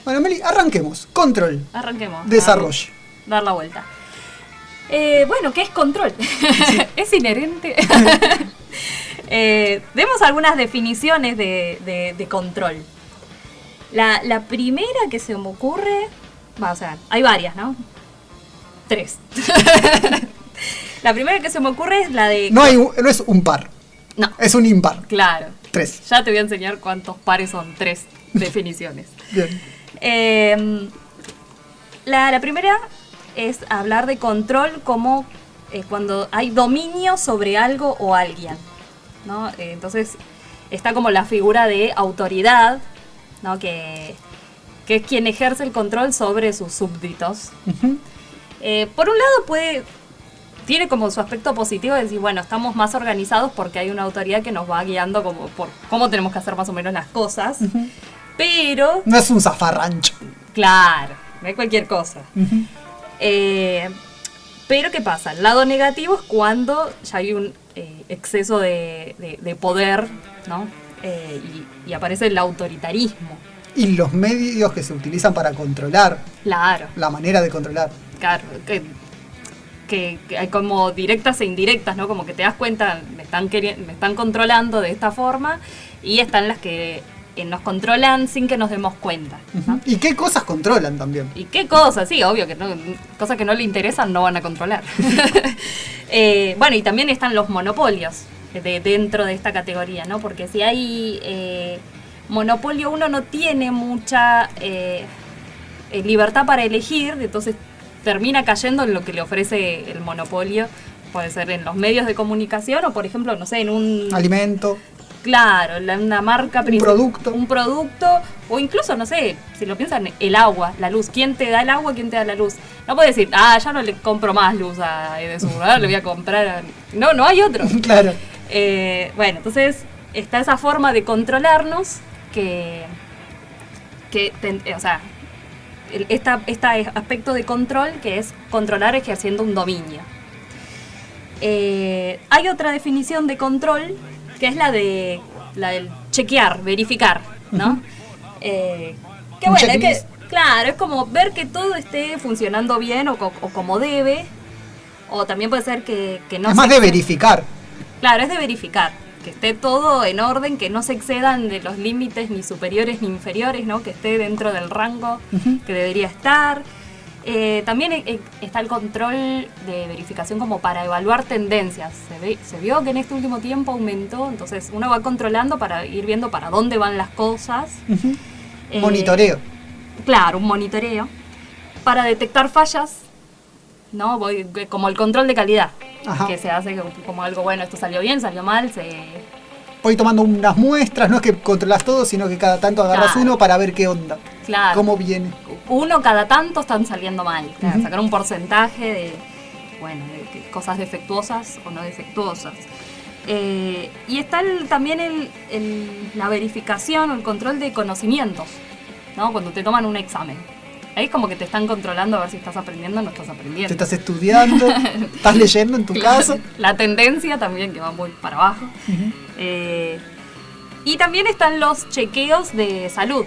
Bueno, Meli, arranquemos. Control. Arranquemos. Desarrollo. Dar la vuelta. Bueno, ¿qué es control? Sí. Es inherente. Demos algunas definiciones de control. La primera que se me ocurre, o sea, hay varias, ¿no? 3. La primera que se me ocurre es la de... No es un par. No. Es un impar. Claro. 3. Ya te voy a enseñar cuántos pares son 3 definiciones. Bien. La primera es hablar de control como cuando hay dominio sobre algo o alguien, ¿no? Entonces está como la figura de autoridad, ¿no? Que es quien ejerce el control sobre sus súbditos. Uh-huh. Por un lado tiene como su aspecto positivo de decir, bueno, estamos más organizados porque hay una autoridad que nos va guiando como por cómo tenemos que hacer más o menos las cosas. Uh-huh. Pero... no es un zafarrancho. Claro, no es cualquier cosa. Uh-huh. Pero ¿qué pasa? El lado negativo es cuando ya hay un exceso de poder, ¿no? Y aparece el autoritarismo. Y los medios que se utilizan para controlar. Claro. La manera de controlar. Claro, que hay como directas e indirectas, ¿no? Como que te das cuenta, me están controlando de esta forma, y están las que nos controlan sin que nos demos cuenta, ¿no? ¿Y qué cosas controlan también? ¿Y qué cosas? Sí, obvio que no, cosas que no le interesan no van a controlar. Bueno, y también están los monopolios dentro de esta categoría, ¿no? Porque si hay monopolio, uno no tiene mucha libertad para elegir, entonces termina cayendo en lo que le ofrece el monopolio. Puede ser en los medios de comunicación o, por ejemplo, no sé, en un... alimento. Claro, una marca principal. Un producto, o incluso, no sé, si lo piensan, el agua, la luz. ¿Quién te da el agua? ¿Quién te da la luz? No puedes decir, ya no le compro más luz a Edesur, ahora le voy a comprar No hay otro. Claro. Bueno, entonces está esa forma de controlarnos o sea, este aspecto de control que es controlar ejerciendo un dominio. Hay otra definición de control que es la del chequear, verificar, ¿no? Que bueno, claro, es como ver que todo esté funcionando bien o como debe, o también puede ser que no es más de verificar. Claro, es de verificar, que esté todo en orden, que no se excedan de los límites ni superiores ni inferiores, ¿no? Que esté dentro del rango que debería estar. También está el control de verificación como para evaluar tendencias. Se vio que en este último tiempo aumentó, entonces uno va controlando para ir viendo para dónde van las cosas. Uh-huh. Monitoreo. Claro, un monitoreo. Para detectar fallas, ¿no? Como el control de calidad. Ajá. Que se hace como algo, bueno, esto salió bien, salió mal, voy tomando unas muestras, no es que controlas todo, sino que cada tanto agarras uno para ver qué onda. Claro. Cómo viene. Uno cada tanto están saliendo mal. Claro, sacar un porcentaje de cosas defectuosas o no defectuosas. Y está también la verificación o el control de conocimientos, ¿no? Cuando te toman un examen. Ahí es como que te están controlando a ver si estás aprendiendo o no estás aprendiendo. Te estás estudiando, estás leyendo en tu caso. La tendencia también, que va muy para abajo. Uh-huh. Y también están los chequeos de salud.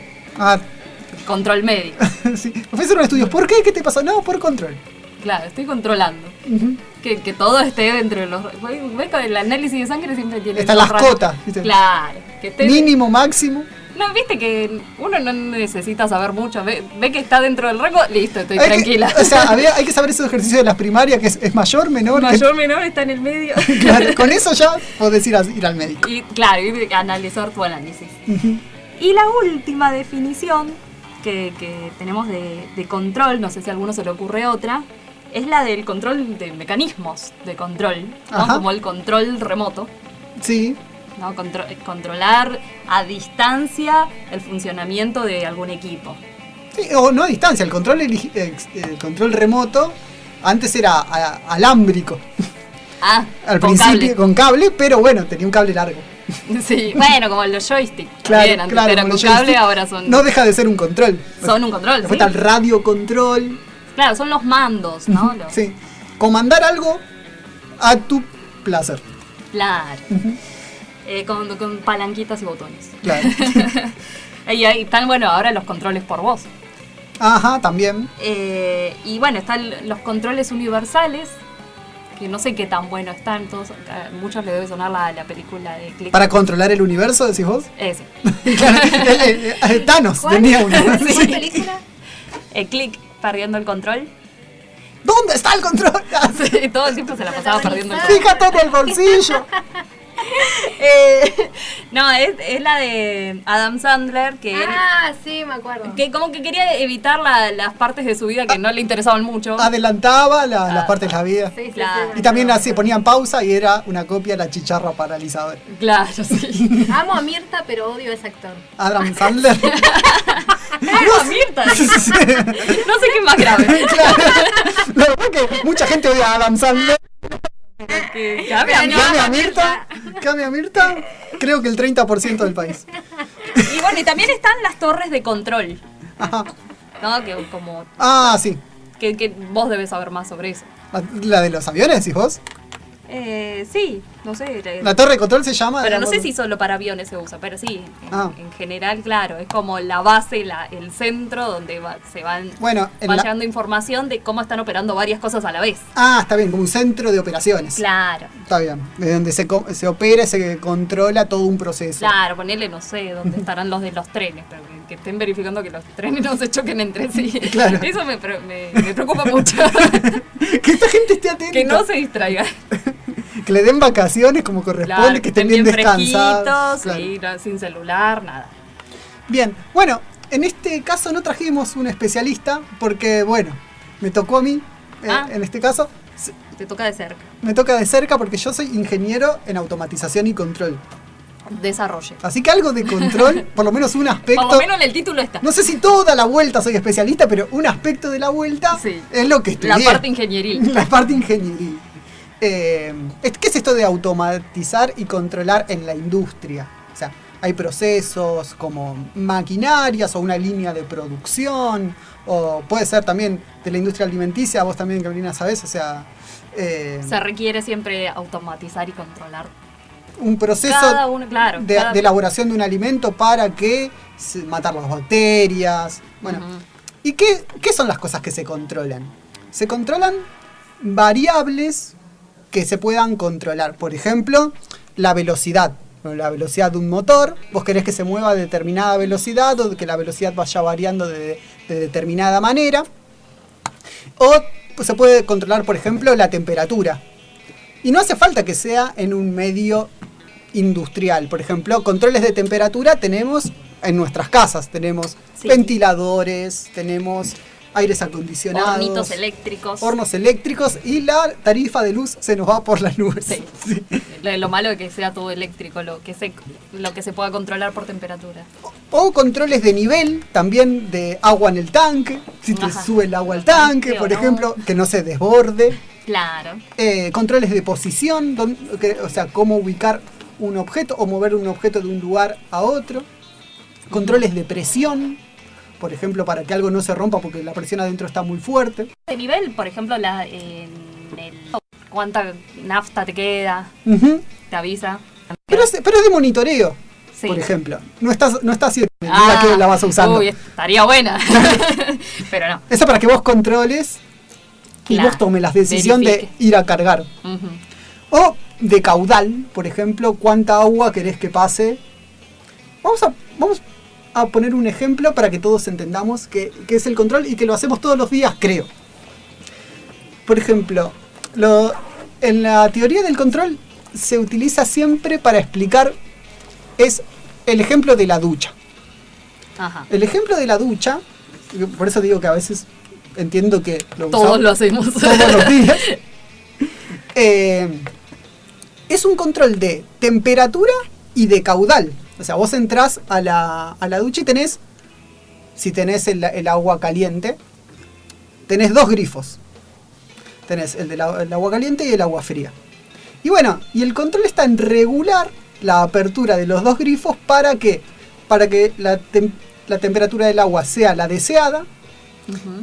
Control médico. Sí. Ofrecieron estudios. ¿Por qué? ¿Qué te pasó? No, por control. Claro, estoy controlando. Uh-huh. Que todo esté dentro de los... ¿Ves? Con el análisis de sangre siempre tiene... Están las cotas, ¿viste? Claro. Que esté mínimo, máximo. No, viste que uno no necesita saber mucho. Ve que está dentro del rango, listo, estoy tranquila. Hay que saber esos ejercicios de las primarias, que es mayor, menor. Menor, está en el medio. Claro, con eso ya podés ir al médico. Y claro, y analizar tu análisis. Uh-huh. Y la última definición que tenemos de control, no sé si a alguno se le ocurre otra, es la del control de mecanismos de control, ¿no? Como el control remoto. Sí. ¿No? Controlar a distancia el funcionamiento de algún equipo. Sí, o no a distancia, el control remoto antes era alámbrico. Al principio con cable, pero bueno, tenía un cable largo. Sí, bueno, como los joysticks. Claro, bien, antes eran con cable, ahora son... No deja de ser un control. Son un control, después está el radio control. Claro, son los mandos, ¿no? Sí, comandar algo a tu placer. Claro. Uh-huh. Con palanquitas y botones. Claro. Y ahí están, bueno, ahora los controles por voz. Ajá, también. Y bueno, están los controles universales, que no sé qué tan bueno están. Todos, a muchos les debe sonar la película de Click. ¿Para controlar el universo, decís vos? Ese. Thanos tenía uno. ¿Cuál película? Click, perdiendo el control. ¿Dónde está el control? Sí, todo el tiempo se la pasaba perdiendo el control. Fíjate en el bolsillo. No, es la de Adam Sandler, que sí, me acuerdo. que como que quería evitar las partes de su vida que no le interesaban mucho. Adelantaba las partes de la vida. Sí, Claro. Y también así ponían pausa y era una copia de la chicharra paralizadora. Claro, sí. Amo a Mirta, pero odio a ese actor. Adam Sandler. No, Mirta. No sé qué es más grave. Claro. La verdad que mucha gente odia a Adam Sandler. Que Cambie a Mirta. Cambie a Mirta. Creo que el 30% del país. Y bueno, y también están las torres de control. Ajá. ¿No? Que como. Sí. Que vos debes saber más sobre eso. ¿La de los aviones, decís vos? Sí, no sé. La torre de control se llama. Pero no sé si solo para aviones se usa, pero sí, en general, claro, es como la base, el centro donde se van llevando información de cómo están operando varias cosas a la vez. Está bien, como un centro de operaciones. Claro. Está bien, de donde se opera y se controla todo un proceso. Claro, ponele, no sé, dónde estarán los de los trenes, pero que estén verificando que los trenes no se choquen entre sí. Claro. Eso me preocupa mucho. Que esta gente esté atenta. Que no se distraiga. Que le den vacaciones como corresponde, Claro, que estén bien descansados. Claro. Sí, sin celular, nada. Bien, bueno, en este caso no trajimos un especialista porque, bueno, me tocó a mí, en este caso. Te toca de cerca. Me toca de cerca porque yo soy ingeniero en automatización y control. Desarrolle. Así que algo de control, por lo menos un aspecto. Por lo menos en el título está. No sé si toda la vuelta soy especialista, pero un aspecto de la vuelta es lo que estudié. La parte ingenieril. La parte ingenieril. ¿Qué es esto de automatizar y controlar en la industria? O sea, hay procesos como maquinarias o una línea de producción, o puede ser también de la industria alimenticia, vos también, Carolina, sabés, o sea... se requiere siempre automatizar y controlar un proceso de elaboración de un alimento para que matar las bacterias. Bueno, ¿y qué son las cosas que se controlan? Se controlan variables que se puedan controlar. Por ejemplo, la velocidad. La velocidad de un motor. Vos querés que se mueva a determinada velocidad o que la velocidad vaya variando de determinada manera. O se puede controlar, por ejemplo, la temperatura. Y no hace falta que sea en un medio industrial. Por ejemplo, controles de temperatura tenemos en nuestras casas. Tenemos ventiladores, tenemos aires acondicionados, hornos eléctricos y la tarifa de luz se nos va por las nubes. Sí. Lo malo es que sea todo eléctrico, lo que se pueda controlar por temperatura. O controles de nivel, también de agua en el tanque, si te sube el agua al tanque, por ejemplo, que no se desborde. Claro. Controles de posición, o sea, cómo ubicar un objeto o mover un objeto de un lugar a otro. Controles de presión, por ejemplo, para que algo no se rompa porque la presión adentro está muy fuerte. De nivel, por ejemplo, cuánta nafta te queda, te avisa. Pero es de monitoreo, por ejemplo. No estás haciendo que la vas usando. Uy, estaría buena. Pero no. Eso para que vos controles y vos tomes la decisión de ir a cargar. O de caudal, por ejemplo, cuánta agua querés que pase. Vamos a poner un ejemplo para que todos entendamos qué es el control y que lo hacemos todos los días, creo. Por ejemplo, en la teoría del control se utiliza siempre para explicar, es el ejemplo de la ducha. Ajá. El ejemplo de la ducha, por eso digo que a veces entiendo que todos lo hacemos todos los días. Es un control de temperatura y de caudal. O sea, vos entrás a la ducha y si tenés el agua caliente, tenés dos grifos. Tenés el agua caliente y el agua fría. Y bueno, y el control está en regular la apertura de los dos grifos para que la temperatura del agua sea la deseada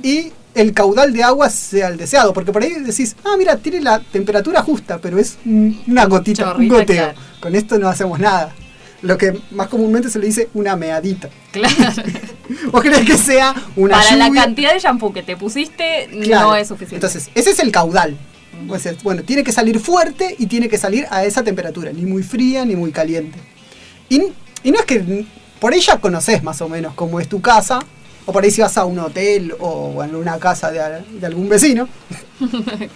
y el caudal de agua sea el deseado. Porque por ahí decís, mira, tiene la temperatura justa, pero es una gotita, un goteo. Claro. Con esto no hacemos nada. lo que más comúnmente se le dice una meadita. Claro. ¿Vos crees que sea una Para lluvia? la cantidad de shampoo que te pusiste, Claro. no es suficiente. Entonces, ese es el caudal. O sea, bueno, tiene que salir fuerte y tiene que salir a esa temperatura, ni muy fría ni muy caliente. Y no es que por ahí ya conoces más o menos cómo es tu casa, o por ahí si vas a un hotel o a una casa de algún vecino,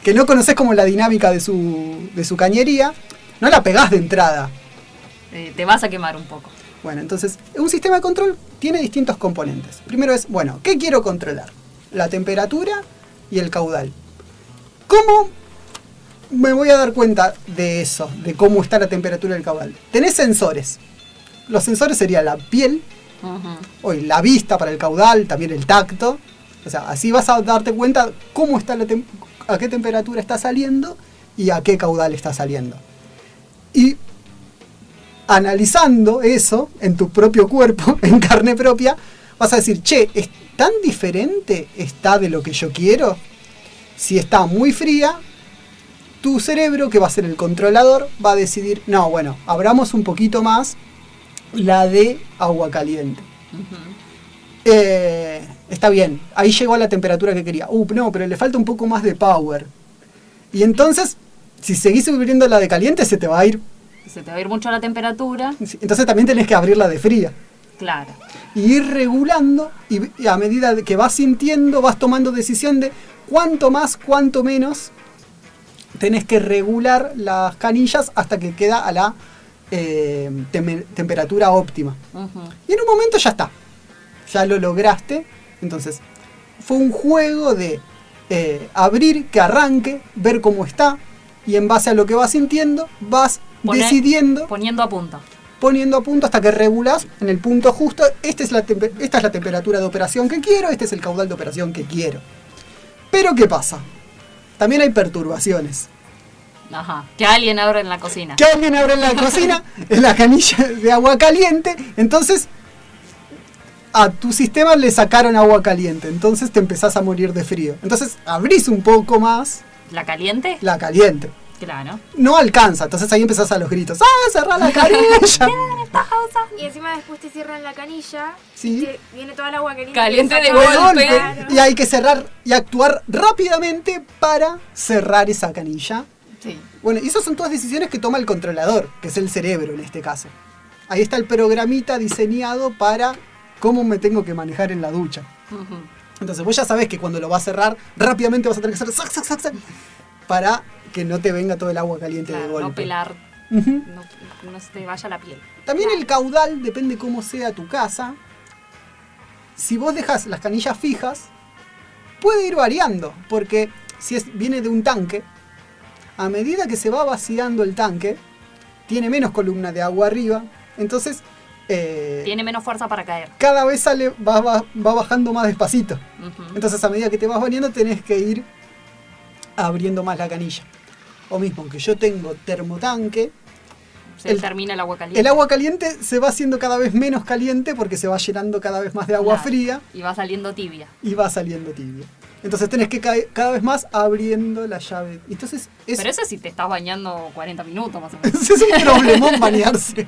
que no conoces como la dinámica de su cañería, no la pegás de entrada. Te vas a quemar un poco. Bueno, entonces, un sistema de control tiene distintos componentes. Primero es, bueno, ¿qué quiero controlar? La temperatura y el caudal. ¿Cómo me voy a dar cuenta de eso, de cómo está la temperatura del caudal? Tenés sensores. Los sensores serían la piel, la vista para el caudal, también el tacto. O sea, así vas a darte cuenta cómo está a qué temperatura está saliendo y a qué caudal está saliendo. Y analizando eso en tu propio cuerpo, en carne propia, vas a decir, che, ¿es tan diferente está de lo que yo quiero? Si está muy fría, tu cerebro, que va a ser el controlador, va a decidir, no, bueno, abramos un poquito más la de agua caliente. Está bien, ahí llegó a la temperatura que quería. No, pero le falta un poco más de power. Y entonces, si seguís subiendo la de caliente, se te va a ir mucho la temperatura. Entonces también tenés que abrir la de fría. Claro. Y ir regulando, y a medida que vas sintiendo, vas tomando decisión de cuánto más, cuánto menos tenés que regular las canillas hasta que queda a la temperatura óptima. Y en un momento ya está. Ya lo lograste. Entonces, fue un juego de abrir, que arranque, ver cómo está, y en base a lo que vas sintiendo, vas decidiendo, poniendo a punto hasta que regulás en el punto justo. Esta es la temperatura de operación que quiero, este es el caudal de operación que quiero. Pero ¿qué pasa? También hay perturbaciones. Que alguien abre en la cocina. Es la canilla de agua caliente. Entonces, a tu sistema le sacaron agua caliente. Entonces te empezás a morir de frío. Entonces abrís un poco más. ¿La caliente? La caliente. Claro. No alcanza, entonces ahí empezás a los gritos. ¡Ah, cerrá la canilla! Y encima después te cierran la canilla. Sí. Y viene toda el agua caliente de golpe. Claro. Y hay que cerrar y actuar rápidamente para cerrar esa canilla. Sí. Bueno, y esas son todas decisiones que toma el controlador, que es el cerebro en este caso. Ahí está el programita diseñado para cómo me tengo que manejar en la ducha. Entonces vos ya sabés que cuando lo vas a cerrar, rápidamente vas a tener que hacer ¡sac, sac, sac, sac! Para que no te venga todo el agua caliente de golpe. No pelar, no se te vaya la piel. También el caudal depende cómo sea tu casa. Si vos dejas las canillas fijas, puede ir variando, porque si viene de un tanque, a medida que se va vaciando el tanque, tiene menos columna de agua arriba, entonces tiene menos fuerza para caer. Cada vez va bajando más despacito. Entonces a medida que te vas bañando tenés que ir abriendo más la canilla. O mismo, aunque yo tengo termotanque, termina el agua caliente. El agua caliente se va haciendo cada vez menos caliente porque se va llenando cada vez más de agua fría. Y va saliendo tibia. Entonces tenés que cada vez más abriendo la llave. Entonces Pero eso si te estás bañando 40 minutos más o menos. Es un problemón bañarse.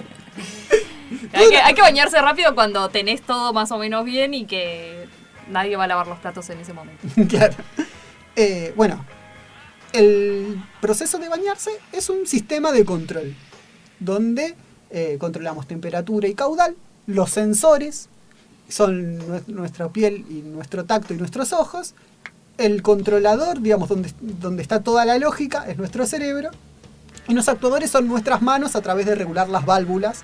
Hay que bañarse rápido cuando tenés todo más o menos bien y que nadie va a lavar los platos en ese momento. Claro. Bueno, el proceso de bañarse es un sistema de control donde controlamos temperatura y caudal. Los sensores son nuestra piel y nuestro tacto y nuestros ojos. El controlador, digamos, donde está toda la lógica, es nuestro cerebro. Y los actuadores son nuestras manos a través de regular las válvulas,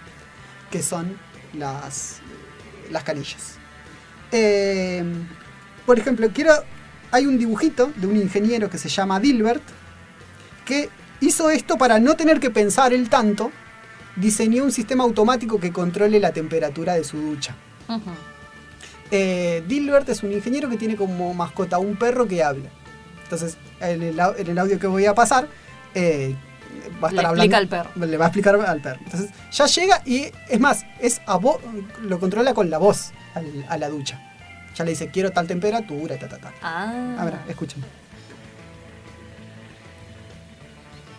que son las canillas. Por ejemplo, hay un dibujito de un ingeniero que se llama Dilbert, que hizo esto para no tener que pensar él tanto. Diseñó un sistema automático que controle la temperatura de su ducha. Dilbert es un ingeniero que tiene como mascota un perro que habla. Entonces, en el audio que voy a pasar, va a estar hablando. Le va a explicar al perro. Entonces, ya llega y, es más, lo controla con la voz a la ducha. Ya le dice, quiero tal temperatura, A ver, escuchen.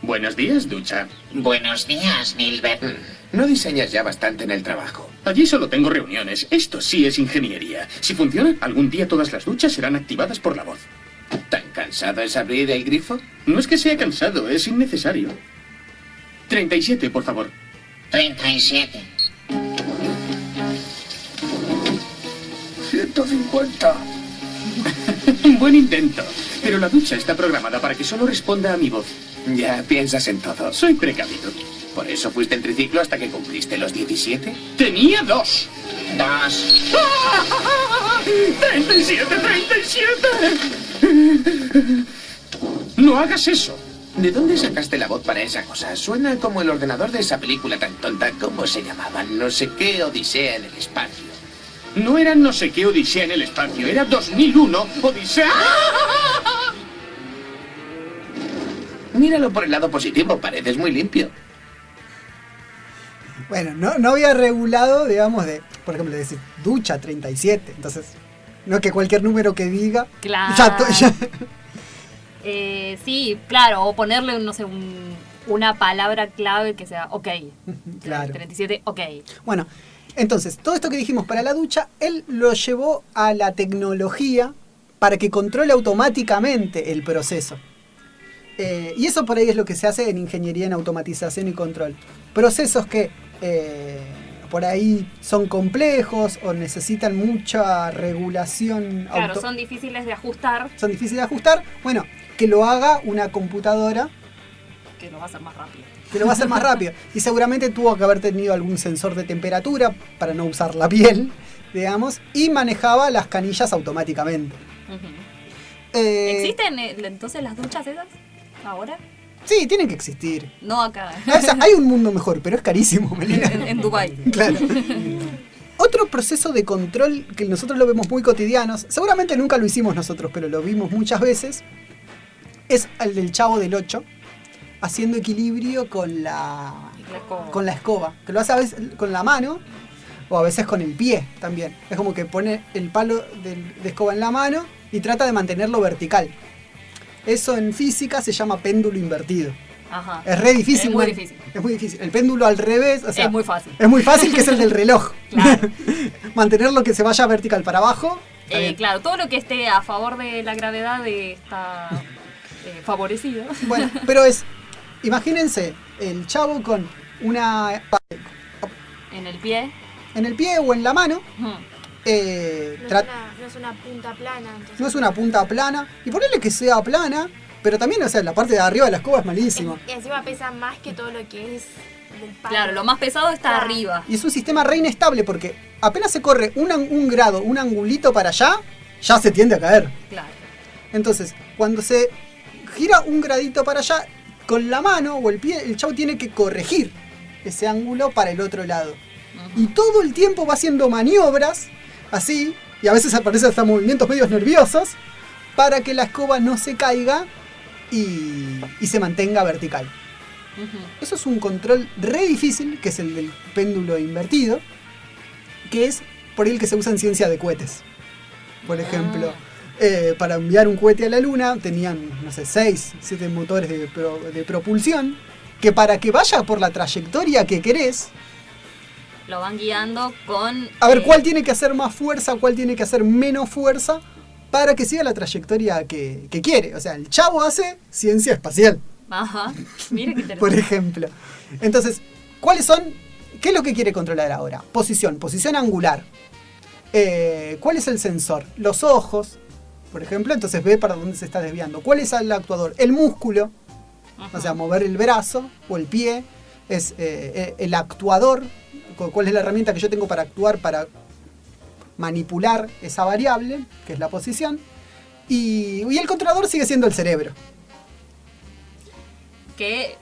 Buenos días, ducha. Buenos días, Nilbert. No diseñas ya bastante en el trabajo. Allí solo tengo reuniones. Esto sí es ingeniería. Si funciona, algún día todas las duchas serán activadas por la voz. ¿Tan cansado es abrir el grifo? No es que sea cansado, es innecesario. 37, por favor. 37. 150. Buen intento. Pero la ducha está programada para que solo responda a mi voz. Ya piensas en todo. Soy precavido. ¿Por eso fuiste en triciclo hasta que cumpliste los 17? Tenía 2. 2. 37, 37. No hagas eso. ¿De dónde sacaste la voz para esa cosa? Suena como el ordenador de esa película tan tonta. ¿Cómo se llamaba? No sé qué, Odisea en el espacio. No era no sé qué Odisea en el espacio, era 2001 Odisea. Míralo por el lado positivo, pareces muy limpio. Bueno, no había regulado, digamos, por ejemplo, decir ducha 37. Entonces, no es que cualquier número que diga. Claro. Ya. Sí, claro, o ponerle, no sé, una palabra clave que sea ok. Claro. 37, ok. Bueno, entonces, todo esto que dijimos para la ducha, él lo llevó a la tecnología para que controle automáticamente el proceso. Y eso por ahí es lo que se hace en ingeniería en automatización y control. Procesos que por ahí son complejos o necesitan mucha regulación. Claro, son difíciles de ajustar. Son difíciles de ajustar. Bueno, que lo haga una computadora. Que lo va a hacer más rápido. Que lo va a hacer más rápido. Y seguramente tuvo que haber tenido algún sensor de temperatura para no usar la piel, digamos, y manejaba las canillas automáticamente. ¿Existen entonces las duchas esas ahora? Sí, tienen que existir. No acá. O sea, hay un mundo mejor, pero es carísimo, Melina. En Dubái. Claro. Otro proceso de control que nosotros lo vemos muy cotidianos, seguramente nunca lo hicimos nosotros, pero lo vimos muchas veces, es el del Chavo del 8, haciendo equilibrio con la escoba. Que lo hace a veces con la mano o a veces con el pie también. Es como que pone el palo de escoba en la mano y trata de mantenerlo vertical. Eso en física se llama péndulo invertido. Ajá. Es re difícil. Es muy difícil. Es muy difícil. El péndulo al revés, o sea, es muy fácil. Es muy fácil, que es el del reloj. Claro. Mantenerlo que se vaya vertical para abajo. Claro, todo lo que esté a favor de la gravedad está favorecido. Bueno, pero imagínense, el chavo con una... En el pie. En el pie o en la mano. No es una punta plana. Entonces no es una punta plana. Y ponerle que sea plana, pero también, o sea, la parte de arriba de la escoba es malísima. Y encima pesa más que todo lo que es del palo. Claro, lo más pesado está arriba. Y es un sistema re inestable porque apenas se corre un grado, un angulito para allá, ya se tiende a caer. Claro. Entonces, cuando se gira un gradito para allá, con la mano o el pie, el chavo tiene que corregir ese ángulo para el otro lado. Y todo el tiempo va haciendo maniobras así, y a veces aparecen hasta movimientos medios nerviosos, para que la escoba no se caiga y se mantenga vertical. Eso es un control re difícil, que es el del péndulo invertido, que es por el que se usa en ciencia de cohetes. Por ejemplo, para enviar un cohete a la luna tenían, no sé, 6, 7 motores de propulsión, que para que vaya por la trayectoria que querés, lo van guiando con... A ver, ¿cuál tiene que hacer más fuerza, cuál tiene que hacer menos fuerza para que siga la trayectoria que quiere? O sea, el chavo hace ciencia espacial. Ajá, mira qué interesante. Por ejemplo. Entonces, ¿qué es lo que quiere controlar ahora? Posición angular. ¿Cuál es el sensor? Los ojos, por ejemplo, entonces ve para dónde se está desviando. ¿Cuál es el actuador? El músculo, o sea, mover el brazo o el pie. Es el actuador. ¿Cuál es la herramienta que yo tengo para actuar, para manipular esa variable, que es la posición? Y el controlador sigue siendo el cerebro. Que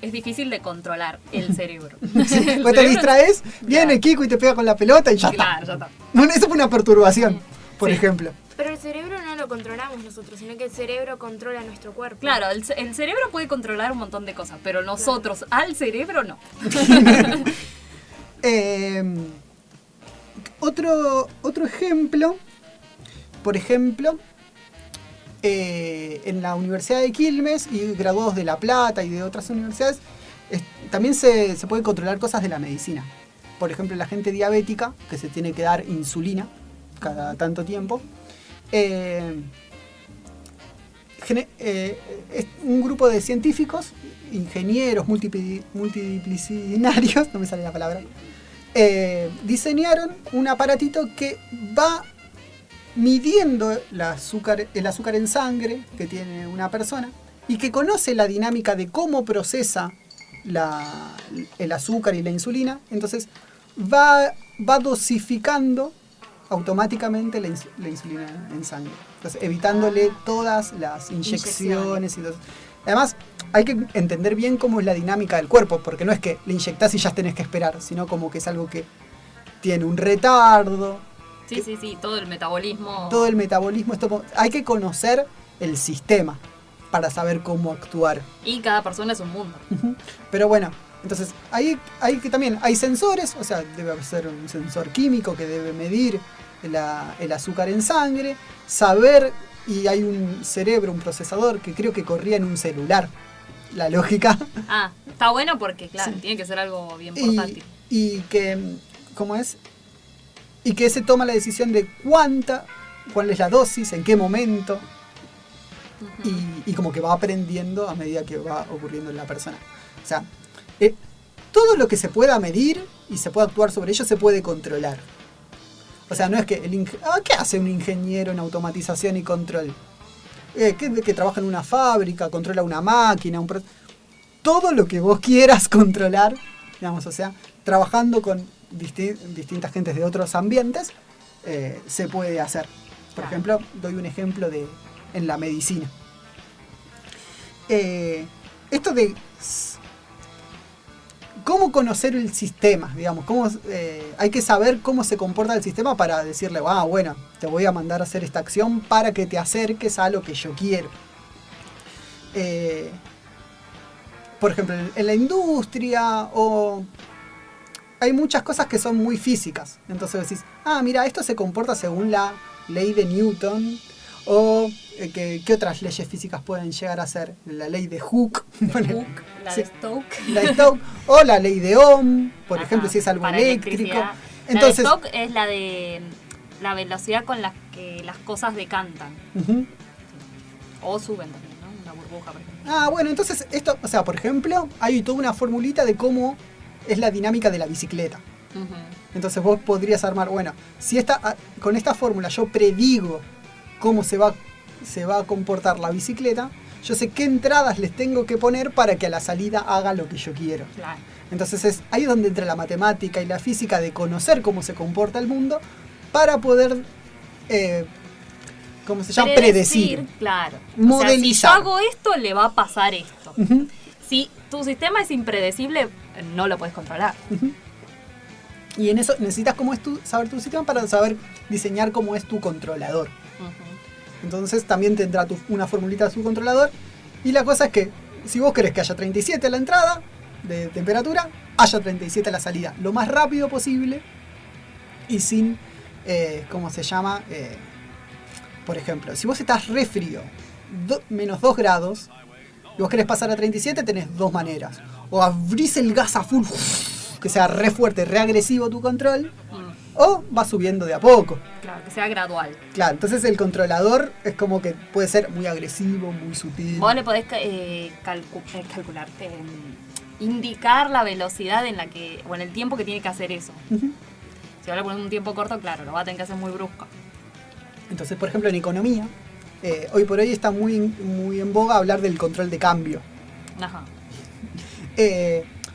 es difícil de controlar el cerebro. Vos te distraes, viene Kiko y te pega con la pelota y ya está. Ya está. Bueno, eso fue una perturbación, por ejemplo. Pero el cerebro no lo controlamos nosotros, sino que el cerebro controla nuestro cuerpo. Claro, el cerebro puede controlar un montón de cosas, pero nosotros al cerebro no. Otro ejemplo, por ejemplo, en la Universidad de Quilmes y graduados de La Plata y de otras universidades, también se puede controlar cosas de la medicina. Por ejemplo, la gente diabética, que se tiene que dar insulina cada tanto tiempo, es un grupo de científicos, ingenieros multidisciplinarios, no me sale la palabra, diseñaron un aparatito que va midiendo el azúcar en sangre que tiene una persona y que conoce la dinámica de cómo procesa el azúcar y la insulina. Entonces va dosificando automáticamente la insulina en sangre, entonces evitándole todas las inyecciones. Además hay que entender bien cómo es la dinámica del cuerpo, porque no es que le inyectás y ya tenés que esperar, sino como que es algo que tiene un retardo. Sí, todo el metabolismo. Todo el metabolismo, hay que conocer el sistema para saber cómo actuar. Y cada persona es un mundo. Pero bueno, entonces ahí también hay sensores, o sea, debe ser un sensor químico que debe medir el azúcar en sangre, saber, y hay un cerebro, un procesador que creo que corría en un celular, la lógica. Ah, está bueno porque, claro, tiene que ser algo bien portátil. Y que, ¿cómo es? Y que se toma la decisión de cuál es la dosis, en qué momento, y como que va aprendiendo a medida que va ocurriendo en la persona. O sea, todo lo que se pueda medir y se pueda actuar sobre ello se puede controlar. O sea, no es que ¿qué hace un ingeniero en automatización y control? Que trabaja en una fábrica, controla una máquina, todo lo que vos quieras controlar, digamos, o sea, trabajando con distintas gentes de otros ambientes, se puede hacer. Por ejemplo, doy un ejemplo en la medicina. Esto de cómo conocer el sistema, digamos, hay que saber cómo se comporta el sistema para decirle, bueno, te voy a mandar a hacer esta acción para que te acerques a lo que yo quiero. Por ejemplo, en la industria, hay muchas cosas que son muy físicas. Entonces decís, mira, esto se comporta según la ley de Newton, o ¿qué otras leyes físicas pueden llegar a ser? La ley de Hooke. La de Stokes. La de Stokes, o la ley de Ohm, por ejemplo, si es algo eléctrico. Entonces, la de Stokes es la de la velocidad con la que las cosas decantan. O suben también, ¿no? Una burbuja, por ejemplo. Bueno, entonces esto, o sea, por ejemplo, hay toda una formulita de cómo es la dinámica de la bicicleta. Entonces vos podrías armar, si con esta fórmula yo predigo cómo se va a comportar la bicicleta, yo sé qué entradas les tengo que poner para que a la salida haga lo que yo quiero. Claro. Entonces ahí es donde entra la matemática y la física de conocer cómo se comporta el mundo para poder, ¿cómo se llama? Predecir. Claro. Modelizar. O sea, si yo hago esto, le va a pasar esto. Si tu sistema es impredecible, no lo puedes controlar. Y en eso necesitas saber tu sistema para saber diseñar cómo es tu controlador. Entonces también tendrá una formulita de su controlador. Y la cosa es que si vos querés que haya 37 a la entrada de temperatura, haya 37 a la salida. Lo más rápido posible y sin, ¿cómo se llama? Por ejemplo, si vos estás re frío, menos 2 grados, y vos querés pasar a 37, tenés 2 maneras. O abrís el gas a full, que sea re fuerte, re agresivo tu control, o va subiendo de a poco. Claro, que sea gradual. Claro, entonces el controlador es como que puede ser muy agresivo, muy sutil. Vos le podés calcular, indicar la velocidad en la que, o en el tiempo que tiene que hacer eso. Si vos le pones un tiempo corto, claro, lo va a tener que hacer muy brusco. Entonces, por ejemplo, en economía, hoy por hoy está muy en boga hablar del control de cambio.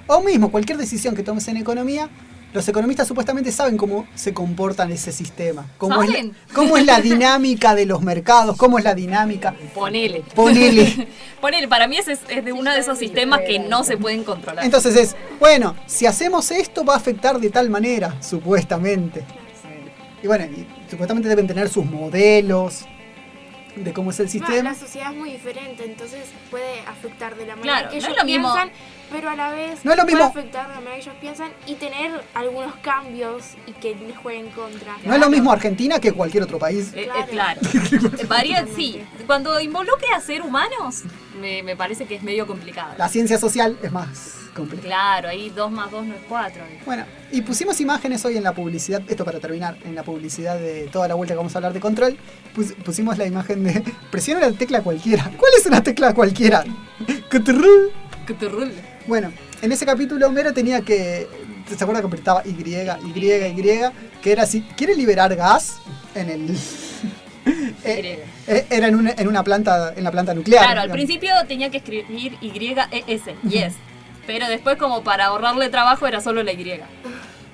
O mismo, cualquier decisión que tomes en economía, los economistas supuestamente saben cómo se comportan ese sistema. Cómo es la dinámica de los mercados, cómo es la dinámica. Ponele. Para mí es de uno de esos sistemas que no se pueden controlar. Entonces si hacemos esto va a afectar de tal manera, supuestamente. Y supuestamente deben tener sus modelos. de cómo es el sistema. La sociedad es muy diferente, entonces puede afectar de la manera Claro, que no ellos es lo mismo. piensan, pero a la vez No es lo puede mismo. afectar de la manera que ellos piensan y tener algunos cambios y que les jueguen en contra. No es lo mismo Argentina que cualquier otro país. Claro. Varía, sí. Cuando involucre a ser humanos, me parece que es medio complicado. La ciencia social es más complicada. Claro, ahí 2 más 2 no es 4. Bueno, y pusimos imágenes hoy en la publicidad, esto para terminar, en la publicidad de toda la vuelta que vamos a hablar de control, pusimos la imagen de presiona la tecla cualquiera. ¿Cuál es una tecla cualquiera? Bueno, en ese capítulo Homero tenía que, ¿se acuerda que apretaba Y, que era así, ¿quiere liberar gas en el... era en una planta, en la planta nuclear. Claro, al digamos. principio tenía que escribir YES, yes. Pero después, como para ahorrarle trabajo, era solo la Y.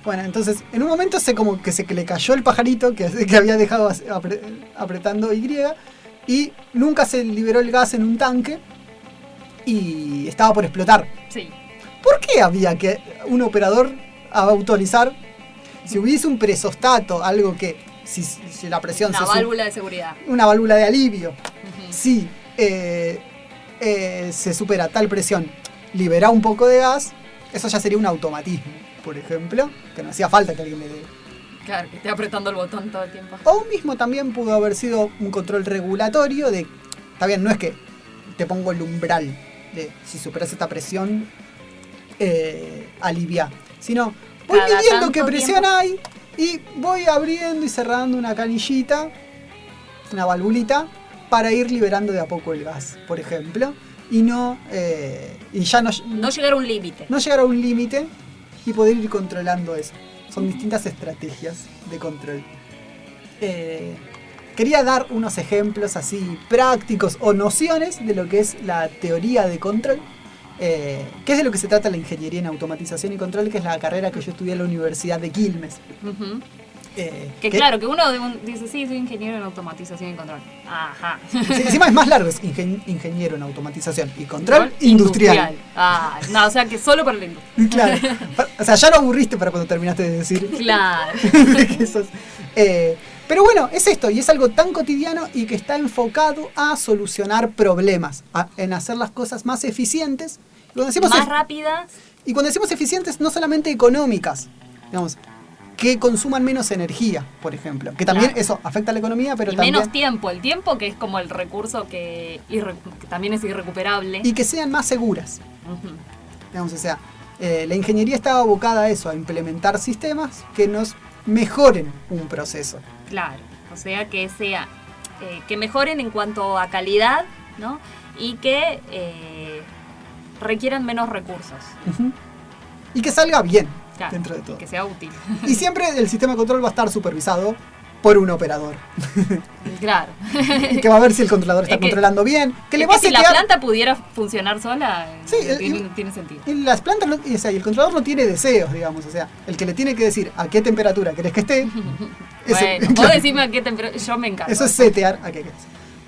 Bueno, entonces, en un momento como que le cayó el pajarito que había dejado apretando y nunca se liberó el gas en un tanque y estaba por explotar. Sí. ¿Por qué había que un operador autorizar si hubiese un presostato, algo que si la presión Una válvula de seguridad. una válvula de alivio, si se supera tal presión, libera un poco de gas, eso ya sería un automatismo, por ejemplo, que no hacía falta que alguien le dé. Claro, que esté apretando el botón todo el tiempo. O mismo también pudo haber sido un control regulatorio de, está bien, no es que te pongo el umbral de si superas esta presión, alivia, sino voy Cada midiendo tanto qué presión tiempo. hay y voy abriendo y cerrando una canillita, una valvulita, para ir liberando de a poco el gas, por ejemplo, y ya No llegar a un límite. no llegar a un límite y poder ir controlando eso. Son distintas estrategias de control. Quería dar unos ejemplos así prácticos o nociones de lo que es la teoría de control, que es de lo que se trata la ingeniería en automatización y control, que es la carrera que yo estudié en la Universidad de Quilmes. Que claro, que uno dice, sí, soy ingeniero en automatización y control. Ajá. Sí, encima es más largo, es ingeniero en automatización y control industrial. Ah, no, o sea que solo para la industria. Claro. O sea, ya lo aburriste para cuando terminaste de decir. Claro. Que sos, pero bueno, es esto, y es algo tan cotidiano y que está enfocado a solucionar problemas, en hacer las cosas más eficientes. Y cuando decimos Más rápidas. Y cuando decimos eficientes, no solamente económicas, digamos, que consuman menos energía, por ejemplo. Que también eso afecta a la economía, pero y también... menos tiempo. El tiempo que es como el recurso que también es irrecuperable. Y que sean más seguras. Ujú. Digamos, o sea, la ingeniería está abocada a eso, a implementar sistemas que nos mejoren un proceso. Claro, o sea que que mejoren en cuanto a calidad, ¿no? Y que requieran menos recursos. Uh-huh. Y que salga bien, Claro, dentro de todo. que sea útil. Y siempre el sistema de control va a estar supervisado por un operador. Claro. Que va a ver si el controlador está Es que- controlando bien. Que le Es va a que si la setear... planta pudiera funcionar sola, Sí, tiene sentido. Y las plantas, y el controlador no tiene deseos, digamos. O sea, el que le tiene que decir a qué temperatura querés que esté. Bueno, vos claro, decime a qué temperatura. Yo me encargo. eso es setear a qué querés.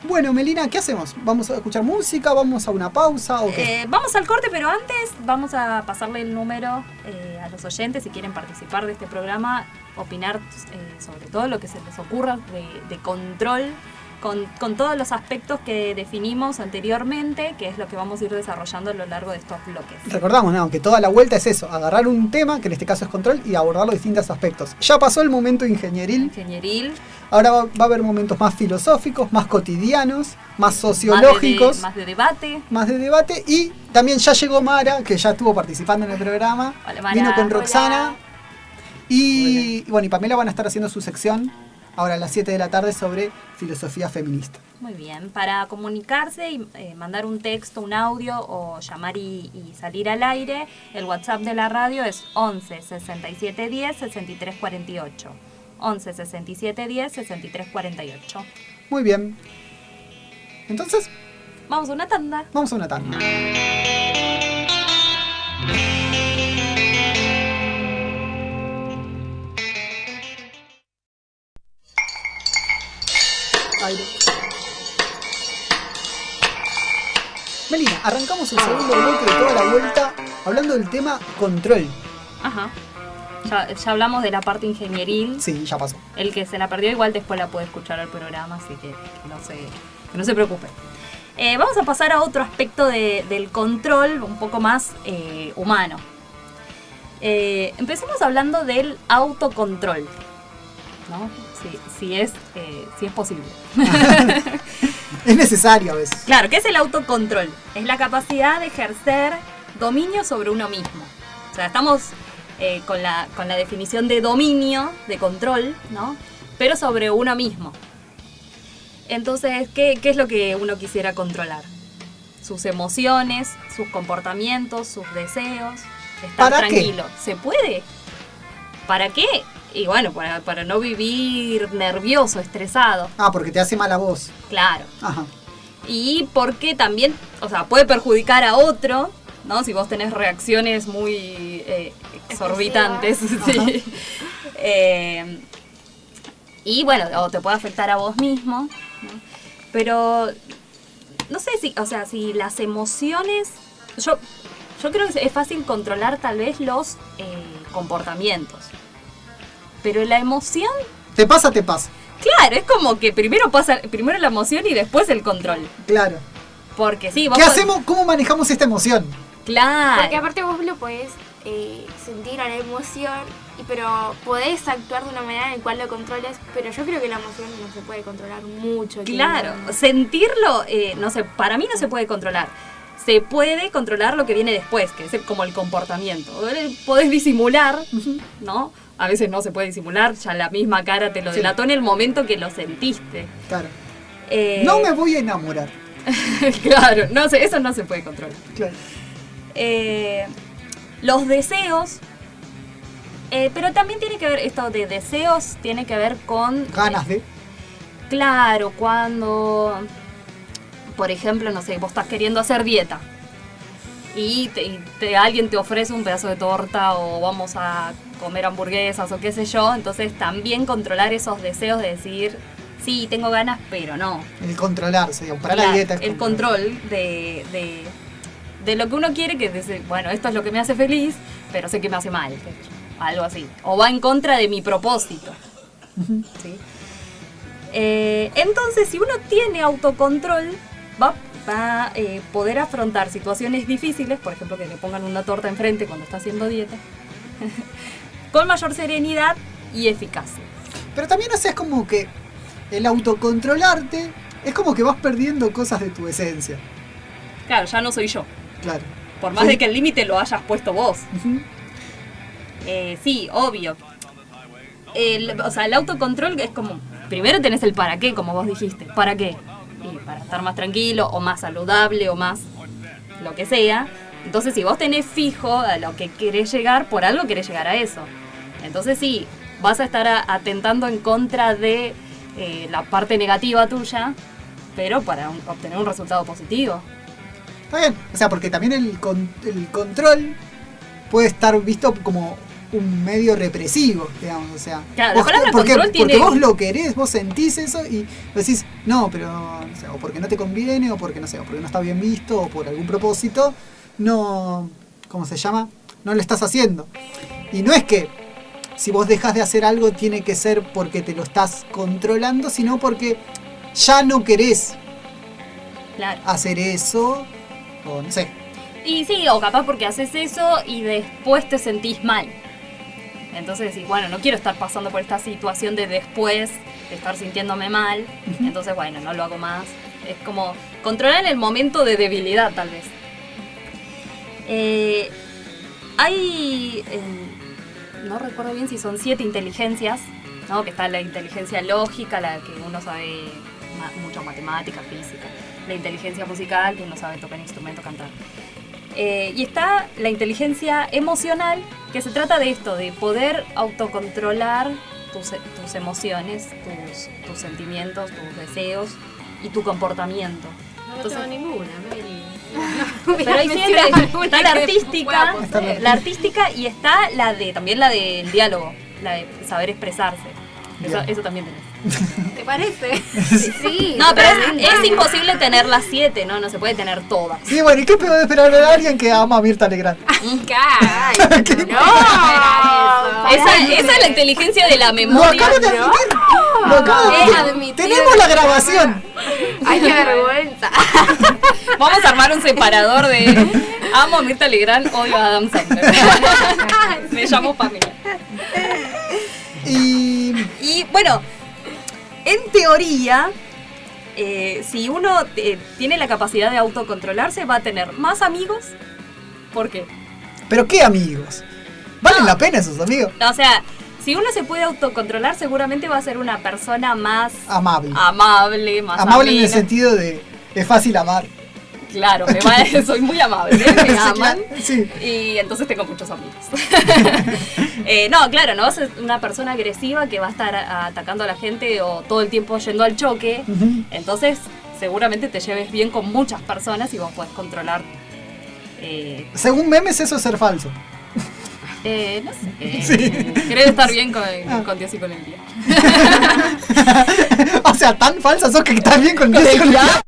Bueno, Melina, ¿qué hacemos? ¿Vamos a escuchar música? ¿Vamos a una pausa? ¿O qué? Vamos al corte, pero antes vamos a pasarle el número a los oyentes si quieren participar de este programa, opinar sobre todo lo que se les ocurra de control, con todos los aspectos que definimos anteriormente, que es lo que vamos a ir desarrollando a lo largo de estos bloques. Recordamos, ¿no? Que toda la vuelta es eso, agarrar un tema, que en este caso es control, y abordarlo de distintos aspectos. Ya pasó el momento ingenieril, Ingenieril, ahora va a haber momentos más filosóficos, más cotidianos, más sociológicos, más de debate. más de debate, y también ya llegó Mara, que ya estuvo participando en el programa. Hola, Mara. Vino con Hola. Roxana. Y bueno, y Pamela van a estar haciendo su sección ahora a las 7 de la tarde sobre filosofía feminista. Muy bien, para comunicarse y mandar un texto, un audio o llamar y salir al aire, el WhatsApp de la radio es 11 67 10 63 48. 11 67 10 63 48. Muy bien. Entonces, Vamos a una tanda. vamos a una tanda. Aire. Melina, arrancamos el segundo bloque de toda la vuelta hablando del tema control. Ajá. Ya hablamos de la parte ingenieril. Sí, ya pasó. El que se la perdió igual después la puede escuchar al programa, así que no se preocupe. Vamos a pasar a otro aspecto del control, un poco más humano. Empecemos hablando del autocontrol, ¿no? Si es posible. Es necesario a veces. Claro, ¿qué es el autocontrol? Es la capacidad de ejercer dominio sobre uno mismo. O sea, estamos con la definición de dominio, de control, ¿no? Pero sobre uno mismo. Entonces, ¿qué es lo que uno quisiera controlar? Sus emociones, sus comportamientos, sus deseos. Estar tranquilo. ¿Qué? ¿Se puede? ¿Para qué? Y bueno, para no vivir nervioso, estresado. Porque te hace mal a vos. Claro. Ajá. Y porque también, o sea, puede perjudicar a otro, ¿no? Si vos tenés reacciones muy exorbitantes. Sí. Y bueno, o te puede afectar a vos mismo, ¿no? Pero no sé si las emociones... Yo creo que es fácil controlar tal vez los comportamientos. Pero la emoción... Te pasa. Claro, es como que primero la emoción y después el control. Claro. Porque sí, ¿qué hacemos? ¿Cómo manejamos esta emoción? Claro. Porque aparte vos lo podés sentir a la emoción, pero podés actuar de una manera en la cual lo controles, pero yo creo que la emoción no se puede controlar mucho. Claro, sentirlo, no sé, para mí no se puede controlar. Se puede controlar lo que viene después, que es como el comportamiento. Podés disimular, ¿no? A veces no se puede disimular, ya la misma cara te lo delató en el momento que lo sentiste. Claro. No me voy a enamorar. Claro, no sé, eso no se puede controlar. Claro. Los deseos, pero también tiene que ver, esto de deseos tiene que ver con... Ganas de... Claro, cuando, por ejemplo, no sé, vos estás queriendo hacer dieta y alguien te ofrece un pedazo de torta o vamos a comer hamburguesas o qué sé yo, entonces también controlar esos deseos de decir, sí, tengo ganas, pero no. El controlarse, para la dieta. El control de lo que uno quiere, que dice, bueno, esto es lo que me hace feliz, pero sé que me hace mal, algo así. O va en contra de mi propósito. ¿Sí? Entonces, si uno tiene autocontrol, va a poder afrontar situaciones difíciles, por ejemplo, que le pongan una torta enfrente cuando está haciendo dieta, con mayor serenidad y eficacia. Pero también, o sea, es como que el autocontrolarte es como que vas perdiendo cosas de tu esencia. Claro, ya no soy yo. Claro. Por más de que el límite lo hayas puesto vos. Sí, obvio. El autocontrol es como... Primero tenés el para qué, como vos dijiste. ¿Para qué? Y para estar más tranquilo, o más saludable, o más lo que sea. Entonces, si vos tenés fijo a lo que querés llegar, por algo querés llegar a eso. Entonces sí, vas a estar atentando en contra de la parte negativa tuya, pero para obtener un resultado positivo. Está bien, o sea, porque también el control puede estar visto como un medio represivo, digamos, o sea. Claro, la palabra control tiene... Porque vos lo querés, vos sentís eso y decís, no, pero, o sea, o porque no te conviene, o porque, no sé, o porque no está bien visto, o por algún propósito, no, ¿cómo se llama? No lo estás haciendo. Y no es que si vos dejas de hacer algo tiene que ser porque te lo estás controlando, sino porque ya no querés hacer eso, o no sé. Y sí, o capaz porque haces eso y después te sentís mal. Entonces decís, bueno, no quiero estar pasando por esta situación de después de estar sintiéndome mal. Entonces, bueno, no lo hago más. Es como controlar en el momento de debilidad, tal vez. Hay... no recuerdo bien si son 7 inteligencias, ¿no? Que está la inteligencia lógica, la que uno sabe mucho matemática, física. La inteligencia musical, que uno sabe tocar instrumento, cantar. Y está la inteligencia emocional, que se trata de esto, de poder autocontrolar tus emociones, tus sentimientos, tus deseos y tu comportamiento. No tengo ninguna, pero hay siempre, está la artística y está también la del diálogo, la de saber expresarse. Eso también tenés. ¿Te parece? Sí. No, pero es imposible tener las 7, ¿no? No se puede tener todas. Sí, bueno, ¿y qué puede esperar de alguien que ama a Mirta Legrand? Caray, no. Esa es la inteligencia de la Lo memoria. acabo de admitir. Lo acabo de admitir. Tenemos la grabación. Ay, qué vergüenza. Vamos a armar un separador de amo a Mirta Legrand, odio a Adam Sandler. Me llamo Pamela. Y bueno, en teoría, si uno tiene la capacidad de autocontrolarse, va a tener más amigos. ¿Por qué? ¿Pero qué amigos? ¿Valen la pena esos amigos? O sea, si uno se puede autocontrolar, seguramente va a ser una persona más amable, más amable amena. En el sentido de es fácil amar. Claro, soy muy amable, me aman, sí. Y entonces tengo muchos amigos. No, claro, no vas a ser una persona agresiva que va a estar atacando a la gente o todo el tiempo yendo al choque. Entonces seguramente te lleves bien con muchas personas y vos podés controlar. Según memes, eso es ser falso. No sé. Sí. Querer estar bien con Dios y con el día. O sea, tan falsa sos que estás bien con Dios y con el día.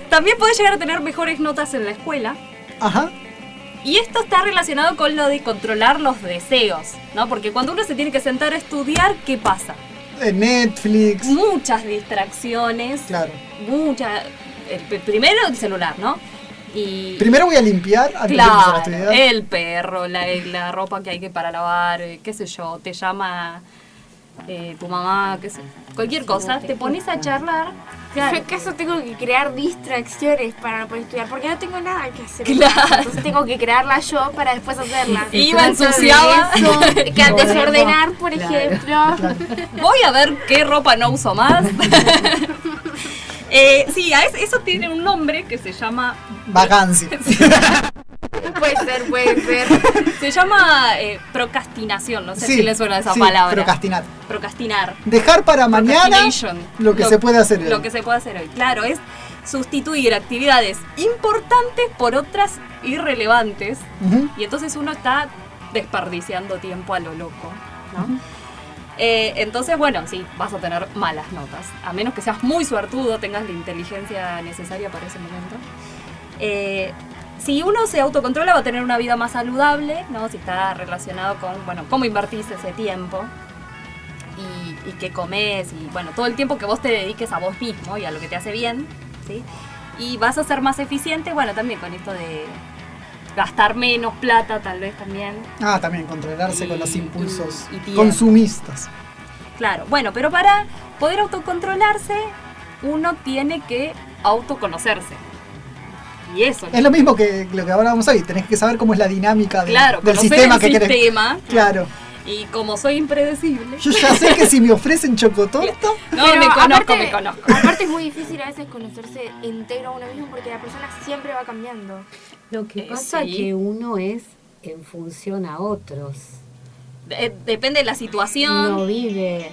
También podés llegar a tener mejores notas en la escuela. Ajá. Y esto está relacionado con lo de controlar los deseos, ¿no? Porque cuando uno se tiene que sentar a estudiar, ¿qué pasa? Netflix. Muchas distracciones. Claro. Primero el celular, ¿no? Y primero voy a limpiar antes de empezar a estudiar. El perro, la ropa que hay que para lavar, qué sé yo, te llama tu mamá, qué sé, cualquier cosa, te pones a charlar. Claro. Yo acaso tengo que crear distracciones para no poder estudiar, porque no tengo nada que hacer. Claro. Entonces tengo que crearlas yo para después hacerlas. Iba ensuciada. Que desordenar, por ejemplo. Claro. Voy a ver qué ropa no uso más. Sí, eso tiene un nombre que se llama... Vacancia. Puede ser. Se llama procrastinación, no sé si le suena esa palabra. Procrastinar. Dejar para mañana lo que se puede hacer hoy. Lo que se puede hacer hoy. Claro, es sustituir actividades importantes por otras irrelevantes. Y entonces uno está desperdiciando tiempo a lo loco, ¿no? Entonces, bueno, sí, vas a tener malas notas. A menos que seas muy suertudo, tengas la inteligencia necesaria para ese momento. Si uno se autocontrola, va a tener una vida más saludable, ¿no? Si está relacionado con, bueno, cómo invertís ese tiempo y qué comés y, bueno, todo el tiempo que vos te dediques a vos mismo y a lo que te hace bien, ¿sí? Y vas a ser más eficiente, bueno, también con esto de gastar menos plata, tal vez también. También controlarse con los impulsos consumistas. Claro, bueno, pero para poder autocontrolarse, uno tiene que autoconocerse. Y eso. Es lo mismo que lo que hablábamos hoy. Tenés que saber cómo es la dinámica del sistema que querés. Claro. Y como soy impredecible. Yo ya sé que si me ofrecen chocotorta. No, me conozco. Aparte es muy difícil a veces conocerse entero a uno mismo porque la persona siempre va cambiando. Lo que pasa es que uno es en función a otros. Depende de la situación. No vive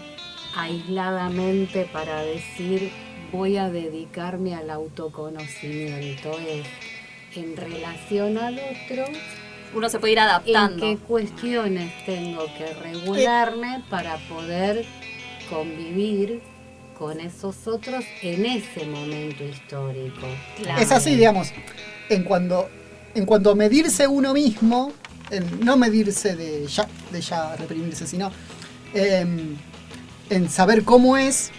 aisladamente para decir voy a dedicarme al autoconocimiento. Es en relación al otro. Uno se puede ir adaptando. ¿En qué cuestiones tengo que regularme para poder convivir con esos otros en ese momento histórico? Claro. Es así, digamos, en cuanto a medirse uno mismo, no medirse de ya reprimirse, sino en saber cómo es,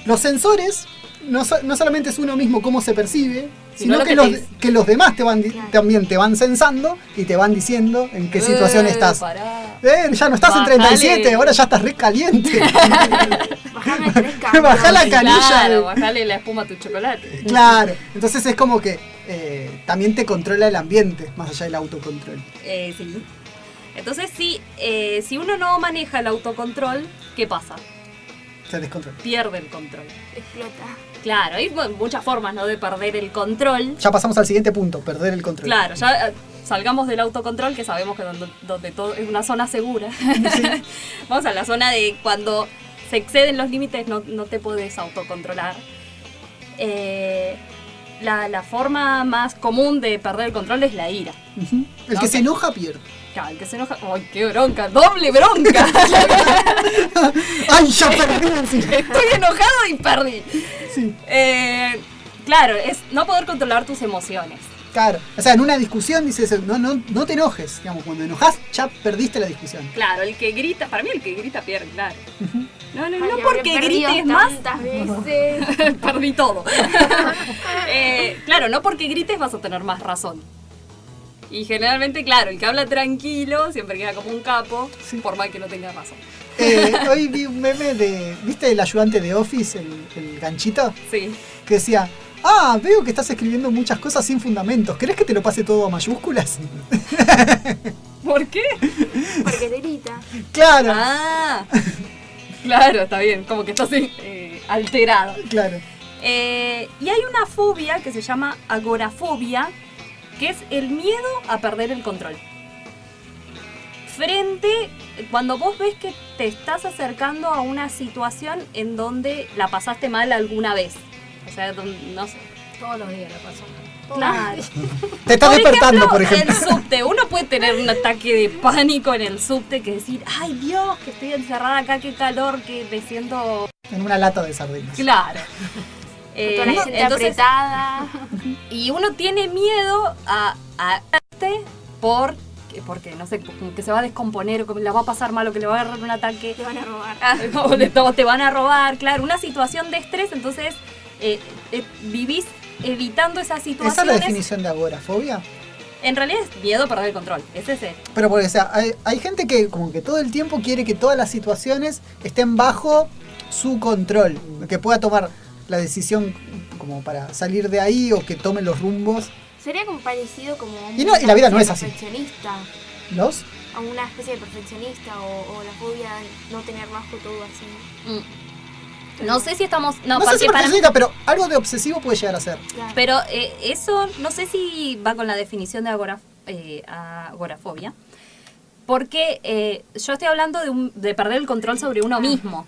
los sensores no solamente es uno mismo cómo se percibe, sino que los demás también te van censando y te van diciendo en qué situación estás. Ya no estás en 37, ahora ya estás re caliente. Bajame 3 cambios. Bajá la canilla. Claro, bajale la espuma a tu chocolate. Claro, entonces es como que también te controla el ambiente, más allá del autocontrol. Sí. Entonces si uno no maneja el autocontrol, ¿qué pasa? Se descontrola. Pierde el control. Explota. Claro, hay muchas formas, ¿no?, de perder el control. Ya pasamos al siguiente punto, perder el control. Claro, ya salgamos del autocontrol, que sabemos que donde todo es una zona segura. Sí. Vamos a la zona de cuando se exceden los límites, no te puedes autocontrolar. la forma más común de perder el control es la ira. El que se enoja pierde. Claro, el que se enoja... ¡Ay, qué bronca! ¡Doble bronca! ¡Ay, ya perdí! Estoy enojado y perdí. Sí. Claro, es no poder controlar tus emociones. Claro, o sea, en una discusión dices, no te enojes, digamos, cuando enojas ya perdiste la discusión. Claro, el que grita, para mí el que grita pierde, claro. No Ay, porque grites más. tantas veces. Perdí todo. Claro, no porque grites vas a tener más razón. Y generalmente, claro, el que habla tranquilo siempre queda como un capo, por más que no tenga razón. Hoy vi un meme ¿viste el ayudante de Office, el ganchito? Sí. Que decía, veo que estás escribiendo muchas cosas sin fundamentos. ¿Querés que te lo pase todo a mayúsculas? ¿Por qué? Porque te grita. Claro. Claro, está bien, como que estás alterado. Claro. Y hay una fobia que se llama agorafobia, que es el miedo a perder el control. Cuando vos ves que te estás acercando a una situación en donde la pasaste mal alguna vez. O sea, no sé. Todos los días la paso mal. Claro. Te estás despertando, por ejemplo. El subte. Uno puede tener un ataque de pánico en el subte que decir, ay Dios, que estoy encerrada acá, qué calor, que me siento... En una lata de sardinas. Claro. Toda la gente apretada. Y uno tiene miedo a porque, no sé, que se va a descomponer, o que la va a pasar mal, o que le va a agarrar un ataque. Te van a robar. O te van a robar, claro. Una situación de estrés, entonces vivís evitando esas situaciones. ¿Esa es la definición de agorafobia? En realidad es miedo a perder el control, es ese. Pero porque, o sea, hay gente que como que todo el tiempo quiere que todas las situaciones estén bajo su control, que pueda tomar la decisión como para salir de ahí o que tome los rumbos. Sería como parecido como a y la vida no es así. Perfeccionista. A una especie de perfeccionista o la fobia de no tener bajo todo así. No sé si estamos... No sé si perfeccionista, pero algo de obsesivo puede llegar a ser. Claro. Pero eso no sé si va con la definición de agorafobia. Porque yo estoy hablando de perder el control sobre uno mismo.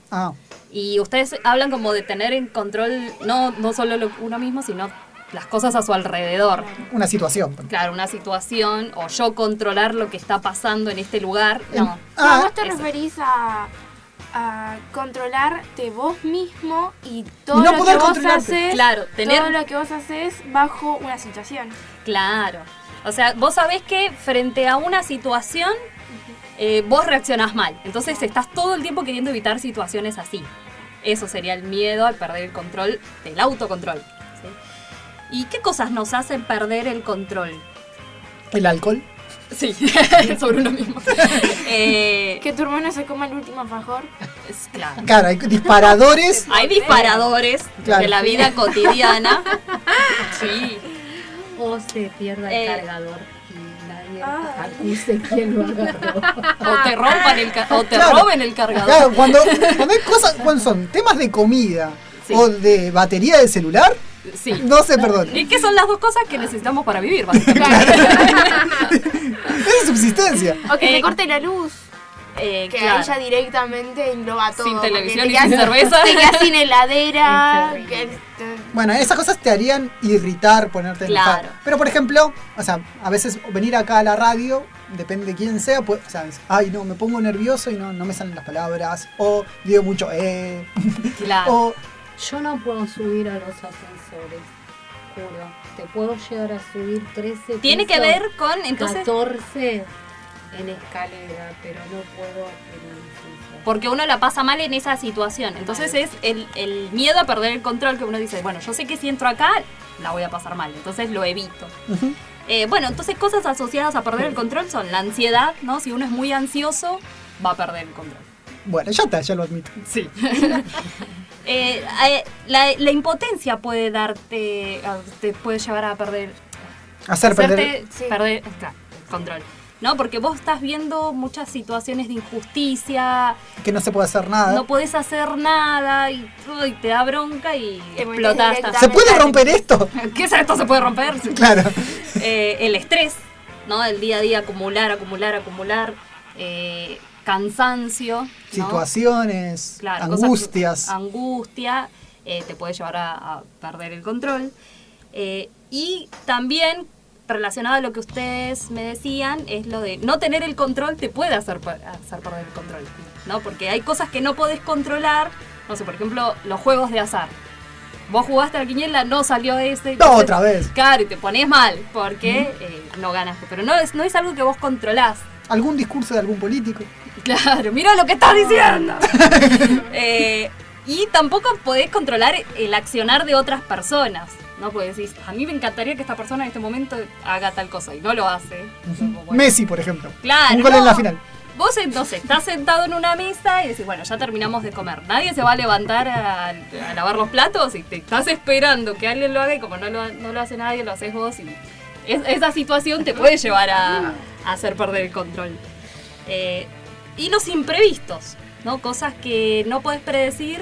Y ustedes hablan como de tener en control no solo uno mismo, sino las cosas a su alrededor. Una situación. Claro, una situación, o yo controlar lo que está pasando en este lugar. No. Vos te referís a controlarte vos mismo y todo lo que vos haces. Claro, todo lo que vos haces bajo una situación. Claro. O sea, vos sabés que frente a una situación vos reaccionás mal. Entonces estás todo el tiempo queriendo evitar situaciones así. Eso sería el miedo al perder el control del autocontrol. ¿Sí? ¿Y qué cosas nos hacen perder el control? ¿El alcohol? Sí, sobre uno mismo. Que tu hermano se coma el último alfajor. Claro. Claro, hay disparadores. Hay disparadores de la vida cotidiana. Sí. O se pierda el cargador y nadie acuse quién lo agarró. O te rompan roben el cargador. Claro, cuando hay cosas, cuando son temas de comida o de batería del celular, no sé, perdón. ¿Y qué son las dos cosas que necesitamos para vivir, básicamente? Es subsistencia. O que se corte la luz. Que claro. ahí ya directamente engloba todo. Sin televisión y sin cerveza. Te quedas sin heladera. Bueno, esas cosas te harían irritar, ponerte enojado. Claro. Pero por ejemplo, o sea, a veces venir acá a la radio, depende de quién sea, pues, o sea, ay no, me pongo nervioso y no me salen las palabras. O digo mucho, Claro. O, yo no puedo subir a los ascensores, juro. Te puedo llegar a subir 13 Tiene que ver con, entonces... 14 en escalera, pero no puedo en el ascensor. Porque uno la pasa mal en esa situación. Entonces es el miedo a perder el control que uno dice, bueno, yo sé que si entro acá, la voy a pasar mal. Entonces lo evito. Bueno, entonces cosas asociadas a perder el control son la ansiedad, ¿no? Si uno es muy ansioso, va a perder el control. Bueno, ya está, ya lo admito. Sí. La impotencia puede te puede llevar a perder... Perder el control. ¿No? Porque vos estás viendo muchas situaciones de injusticia. Que no se puede hacer nada. No podés hacer nada y te da bronca y explotás. ¿Se puede romper esto? ¿Qué es esto? ¿Se puede romper? Claro. El estrés, ¿no? El día a día acumular. Cansancio, ¿no? Situaciones, claro, angustias. Angustia, te puede llevar a perder el control. Y también, relacionado a lo que ustedes me decían, es lo de no tener el control te puede hacer perder el control, ¿no? Porque hay cosas que no podés controlar, no sé, por ejemplo, los juegos de azar. Vos jugaste a la quiniela, no salió ese. Entonces, otra vez. Claro, y te pones mal porque no ganaste. Pero no es algo que vos controlás. ¿Algún discurso de algún político? Claro, mira lo que estás diciendo. Y tampoco podés controlar el accionar de otras personas, ¿no? Porque decís, a mí me encantaría que esta persona en este momento haga tal cosa y no lo hace. Bueno. Messi, por ejemplo. Claro. Un gol en la final. Vos entonces estás sentado en una mesa y decís, bueno, ya terminamos de comer. Nadie se va a levantar a lavar los platos y te estás esperando que alguien lo haga y como no lo hace nadie, lo haces vos. Y esa situación te puede llevar a hacer perder el control. Y los imprevistos, ¿no? Cosas que no podés predecir.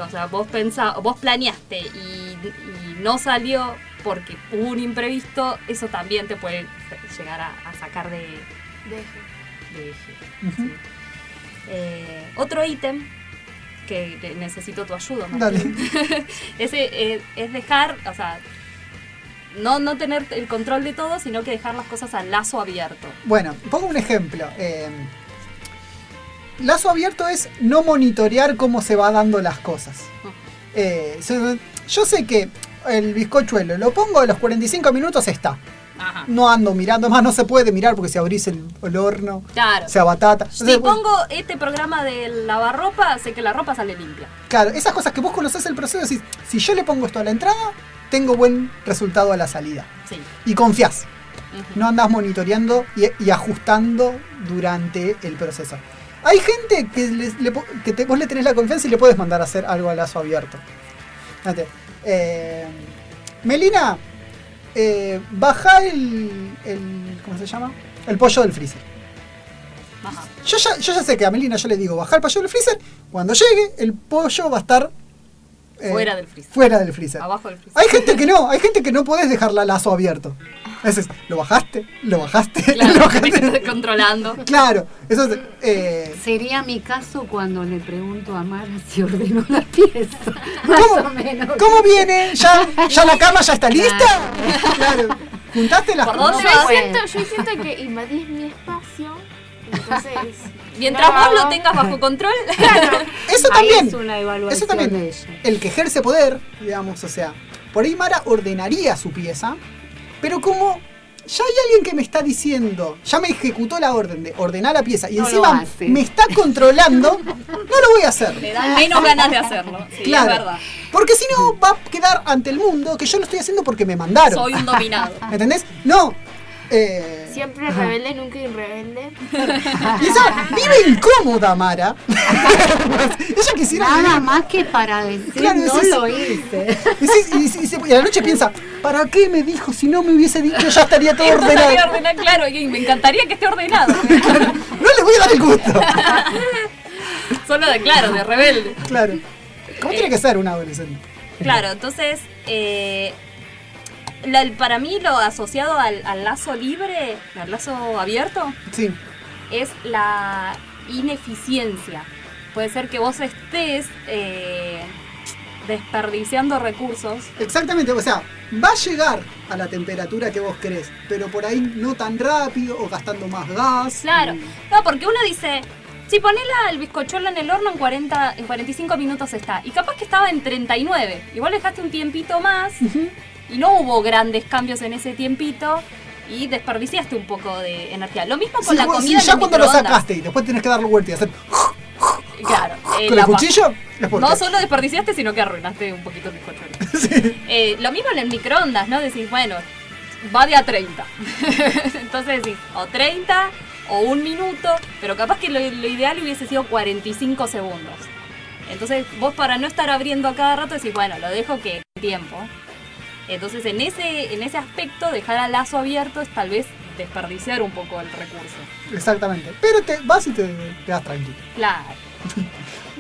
O sea, vos planeaste y no salió porque hubo un imprevisto. Eso también te puede llegar a sacar de eje. Sí. Otro ítem que necesito tu ayuda, Martín. es dejar, o sea, no tener el control de todo, sino que dejar las cosas al lazo abierto. Bueno, pongo un ejemplo. Lazo abierto es no monitorear cómo se va dando las cosas. Yo sé que el bizcochuelo lo pongo a los 45 minutos está. Ajá. No ando mirando, más no se puede mirar porque si abrís el horno, claro, sea batata. Si pongo este programa de lavarropa, sé que la ropa sale limpia. Claro, esas cosas que vos conocés el proceso, decís, si yo le pongo esto a la entrada, tengo buen resultado a la salida. Sí. Y confías. No andás monitoreando y ajustando durante el proceso. Hay gente que vos le tenés la confianza y le puedes mandar a hacer algo a lazo abierto. Fíjate. Melina, bajá ¿cómo se llama? El pollo del freezer. Ajá. Yo ya sé que a Melina yo le digo bajá el pollo del freezer. Cuando llegue, el pollo va a estar fuera del freezer. Fuera del freezer. Abajo del freezer. Hay gente que no podés dejarla a lazo abierto. Entonces, lo bajaste. Claro, lo bajaste. Controlando. Claro, eso sería mi caso cuando le pregunto a Mara si ordenó la pieza. ¿Cómo viene? ¿Ya la cama ya está lista? Claro. ¿Juntaste las cosas? Yo siento que invadís mi espacio. Entonces, mientras vos lo tengas bajo control. Claro. Eso también. Es una evaluación eso también. De ella. El que ejerce poder, digamos, o sea, por ahí Mara ordenaría su pieza, pero como ya hay alguien que me está diciendo, ya me ejecutó la orden de ordenar la pieza y no encima me está controlando, no lo voy a hacer. Me dan menos ganas de hacerlo. Sí, claro, es verdad. porque si no va a quedar ante el mundo que yo lo estoy haciendo porque me mandaron. Soy un dominado. ¿Entendés? No. Siempre rebelde, nunca irrebelde. Y esa vive incómoda, Mara. Ella quisiera nada vivir más que para decir claro, no lo hice. Y a la noche piensa, ¿para qué me dijo? Si no me hubiese dicho ya estaría todo ordenado. Claro, y me encantaría que esté ordenado. Claro, no le voy a dar el gusto. Solo de rebelde. Claro. ¿Cómo tiene que ser un adolescente? Claro, entonces para mí lo asociado al lazo libre, al lazo abierto, sí, es la ineficiencia. Puede ser que vos estés desperdiciando recursos. Exactamente, o sea, va a llegar a la temperatura que vos querés, pero por ahí no tan rápido o gastando más gas. Claro, no, porque uno dice, si ponés el bizcochuelo en el horno en 45 minutos está, y capaz que estaba en 39, igual dejaste un tiempito más. Y no hubo grandes cambios en ese tiempito y desperdiciaste un poco de energía. Lo mismo con la comida. Sí, ya cuando lo sacaste y después tenés que darle vuelta y hacer. Claro. ¿Con el cuchillo? No solo desperdiciaste, sino que arruinaste un poquito el bizcochuelo. Sí. Lo mismo en el microondas, ¿no? Decís, bueno, va de a 30. Entonces decís, o 30 o un minuto, pero capaz que lo ideal hubiese sido 45 segundos. Entonces vos para no estar abriendo a cada rato decís, bueno, lo dejo que tiempo. Entonces en ese aspecto dejar al lazo abierto es tal vez desperdiciar un poco el recurso. Exactamente, pero te vas y te das tranquilo. Claro.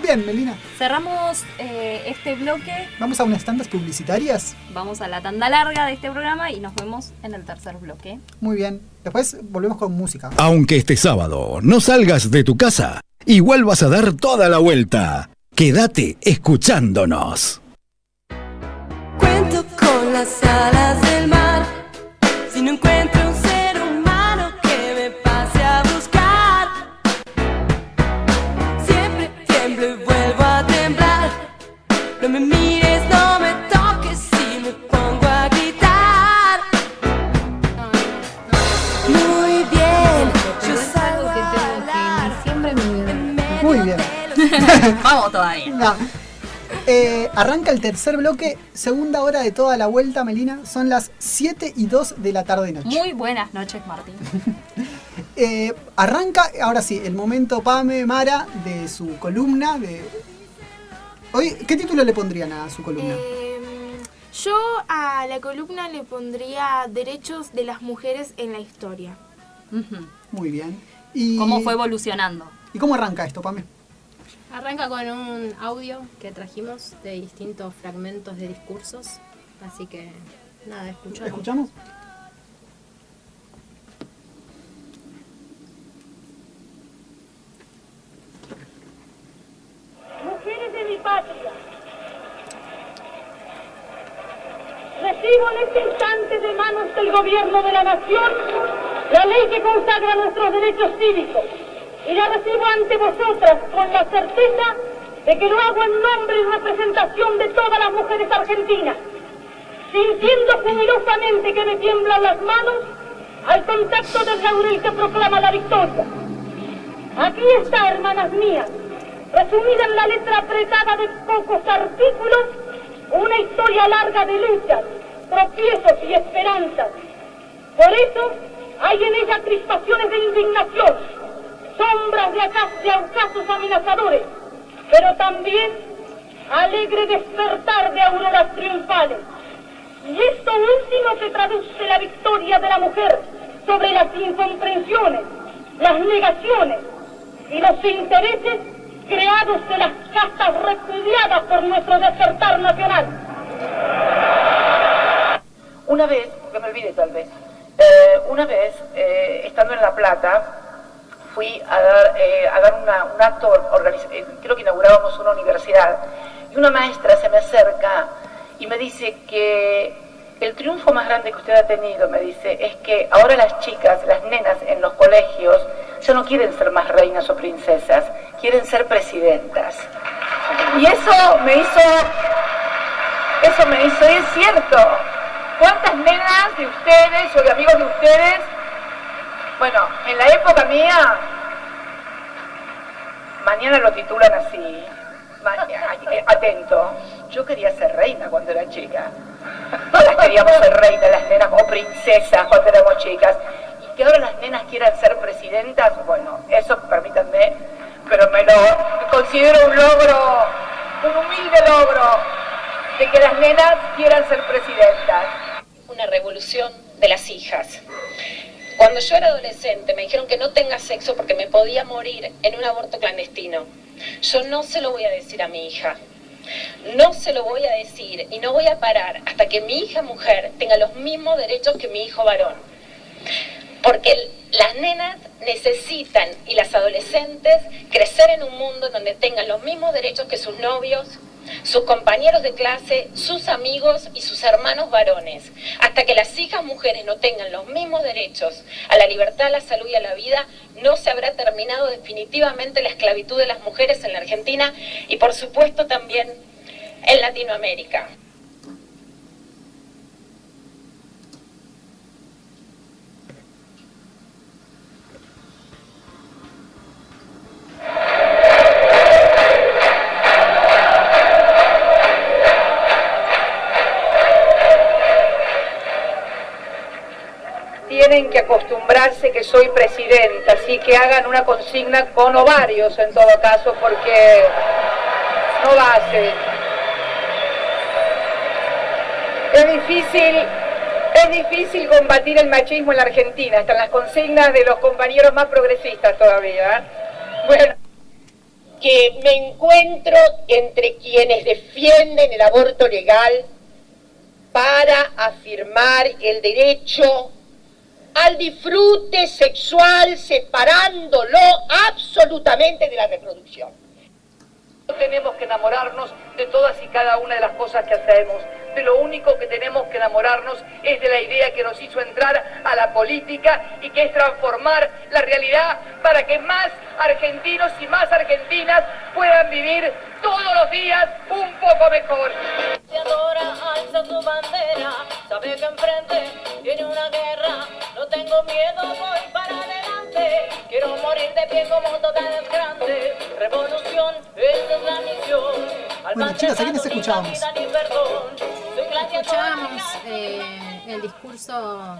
Bien, Melina. Cerramos este bloque. Vamos a unas tandas publicitarias. Vamos a la tanda larga de este programa y nos vemos en el tercer bloque. Muy bien, después volvemos con música. Aunque este sábado no salgas de tu casa, igual vas a dar toda la vuelta. Quédate escuchándonos. Cuento con la las alas del mar. Si no encuentro un ser humano que me pase a buscar, siempre tiemblo y vuelvo a temblar. No me mires, no me toques si me pongo a gritar. Muy bien, yo salgo que tengo que en diciembre me voy a ver. Muy bien. Vamos todavía. No. Arranca el tercer bloque, segunda hora de toda la vuelta, Melina. Son las 7:02 de la tarde-noche. Muy buenas noches, Martín. Arranca, ahora sí, el momento Pame Mara de su columna. Hoy, ¿qué título le pondrían a su columna? Yo a la columna le pondría Derechos de las mujeres en la historia. Muy bien. ¿Cómo fue evolucionando? ¿Y cómo arranca esto, Pame? Arranca con un audio que trajimos de distintos fragmentos de discursos, así que nada, escuchamos. ¿Escuchamos? Mujeres de mi patria, recibo en este instante de manos del gobierno de la nación la ley que consagra nuestros derechos cívicos. Y la recibo ante vosotras con la certeza de que lo hago en nombre y representación de todas las mujeres argentinas, sintiendo jubilosamente que me tiemblan las manos al contacto del laurel que proclama la victoria. Aquí está, hermanas mías, resumida en la letra apretada de pocos artículos, una historia larga de luchas, tropiezos y esperanzas. Por eso hay en ella crispaciones de indignación, sombras de ocasos amenazadores, pero también alegre despertar de auroras triunfales. Y esto último se traduce la victoria de la mujer sobre las incomprensiones, las negaciones y los intereses creados de las castas repudiadas por nuestro despertar nacional. Una vez, que me olvide tal vez, estando en La Plata, fui a dar un acto, creo que inaugurábamos una universidad, y una maestra se me acerca y me dice que el triunfo más grande que usted ha tenido, me dice, es que ahora las chicas, las nenas en los colegios, ya no quieren ser más reinas o princesas, quieren ser presidentas. Y eso me hizo, y es cierto. ¿Cuántas nenas de ustedes o de amigos de ustedes? Bueno, en la época mía, mañana lo titulan así, atento, yo quería ser reina cuando era chica. Todas queríamos ser reinas, las nenas, o princesas cuando éramos chicas. Y que ahora las nenas quieran ser presidentas, bueno, eso permítanme, pero me lo considero un logro, un humilde logro, de que las nenas quieran ser presidentas. Una revolución de las hijas. Cuando yo era adolescente me dijeron que no tenga sexo porque me podía morir en un aborto clandestino. Yo no se lo voy a decir a mi hija. No se lo voy a decir y no voy a parar hasta que mi hija mujer tenga los mismos derechos que mi hijo varón. Porque las nenas necesitan, y las adolescentes, crecer en un mundo donde tengan los mismos derechos que sus novios, sus compañeros de clase, sus amigos y sus hermanos varones. Hasta que las hijas mujeres no tengan los mismos derechos a la libertad, a la salud y a la vida, no se habrá terminado definitivamente la esclavitud de las mujeres en la Argentina y por supuesto también en Latinoamérica. Tienen que acostumbrarse que soy presidenta, así que hagan una consigna con ovarios en todo caso, porque no va a ser. Es difícil combatir el machismo en la Argentina, están las consignas de los compañeros más progresistas todavía. Bueno, que me encuentro entre quienes defienden el aborto legal para afirmar el derecho al disfrute sexual, separándolo absolutamente de la reproducción. Tenemos que enamorarnos de todas y cada una de las cosas que hacemos. de lo único que tenemos que enamorarnos es de la idea que nos hizo entrar a la política y que es transformar la realidad para que más argentinos y más argentinas puedan vivir todos los días un poco mejor. Se adora, alza tu bandera, sabe que enfrente tiene una guerra, no tengo miedo, voy para adelante, quiero morir de pie como total grande, revolución, esa es la misión. Bueno, chicas, ¿a quiénes escuchábamos? Escuchábamos el discurso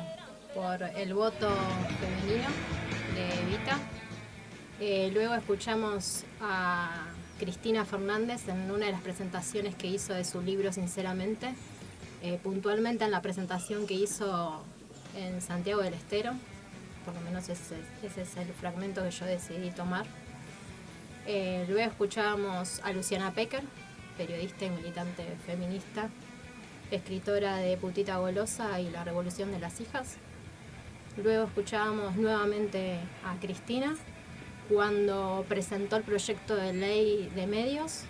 por el voto femenino de Evita. Luego escuchamos a Cristina Fernández en una de las presentaciones que hizo de su libro Sinceramente, puntualmente en la presentación que hizo en Santiago del Estero, por lo menos ese es el fragmento que yo decidí tomar. Luego escuchábamos a Luciana Pecker, periodista y militante feminista, escritora de Putita Golosa y La Revolución de las Hijas. Luego escuchábamos nuevamente a Cristina cuando presentó el proyecto de ley de medios,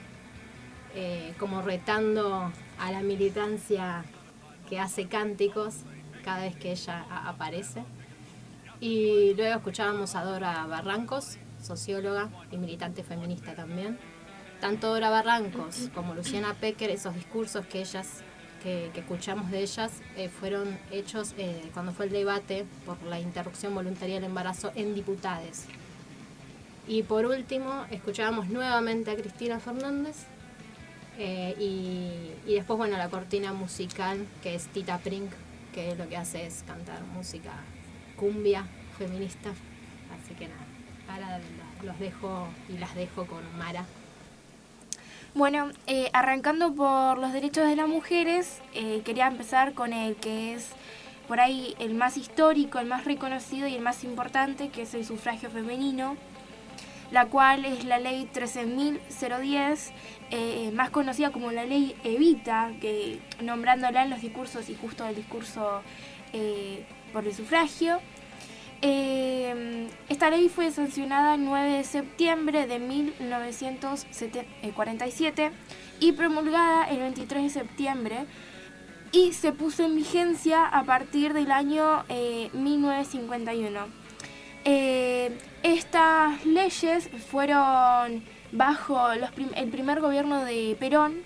como retando a la militancia que hace cánticos cada vez que ella aparece. Y luego escuchábamos a Dora Barrancos, socióloga y militante feminista también. Tanto Dora Barrancos como Luciana Pecker, esos discursos que escuchamos de ellas fueron hechos cuando fue el debate por la interrupción voluntaria del embarazo en Diputades. Y por último, escuchábamos nuevamente a Cristina Fernández y después, bueno, la cortina musical, que es Tita Prink, que lo que hace es cantar música cumbia feminista. Así que nada, ahora los dejo y las dejo con Mara. Bueno, arrancando por los derechos de las mujeres, quería empezar con el que es por ahí el más histórico, el más reconocido y el más importante, que es el sufragio femenino, la cual es la ley 13.010, más conocida como la ley Evita, que nombrándola en los discursos y justo el discurso por el sufragio. Esta ley fue sancionada el 9 de septiembre de 1947 y promulgada el 23 de septiembre y se puso en vigencia a partir del año 1951. Estas leyes fueron bajo el primer gobierno de Perón.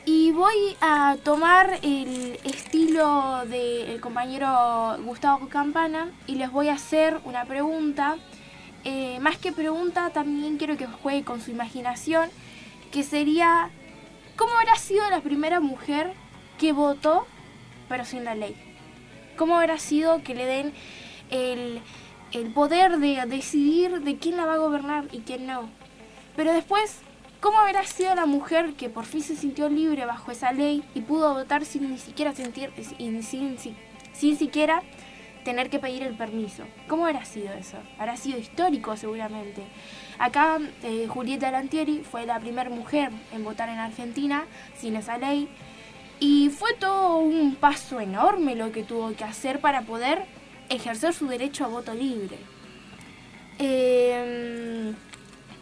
Y voy a tomar el estilo del compañero Gustavo Campana y les voy a hacer una pregunta. Más que pregunta, también quiero que juegue con su imaginación, que sería, ¿cómo habrá sido la primera mujer que votó, pero sin la ley? ¿Cómo habrá sido que le den el poder de decidir de quién la va a gobernar y quién no? Pero después, ¿cómo habrá sido la mujer que por fin se sintió libre bajo esa ley y pudo votar sin ni siquiera sin siquiera tener que pedir el permiso? ¿Cómo habrá sido eso? Habrá sido histórico seguramente. Acá Julieta Lantieri fue la primera mujer en votar en Argentina sin esa ley y fue todo un paso enorme lo que tuvo que hacer para poder ejercer su derecho a voto libre.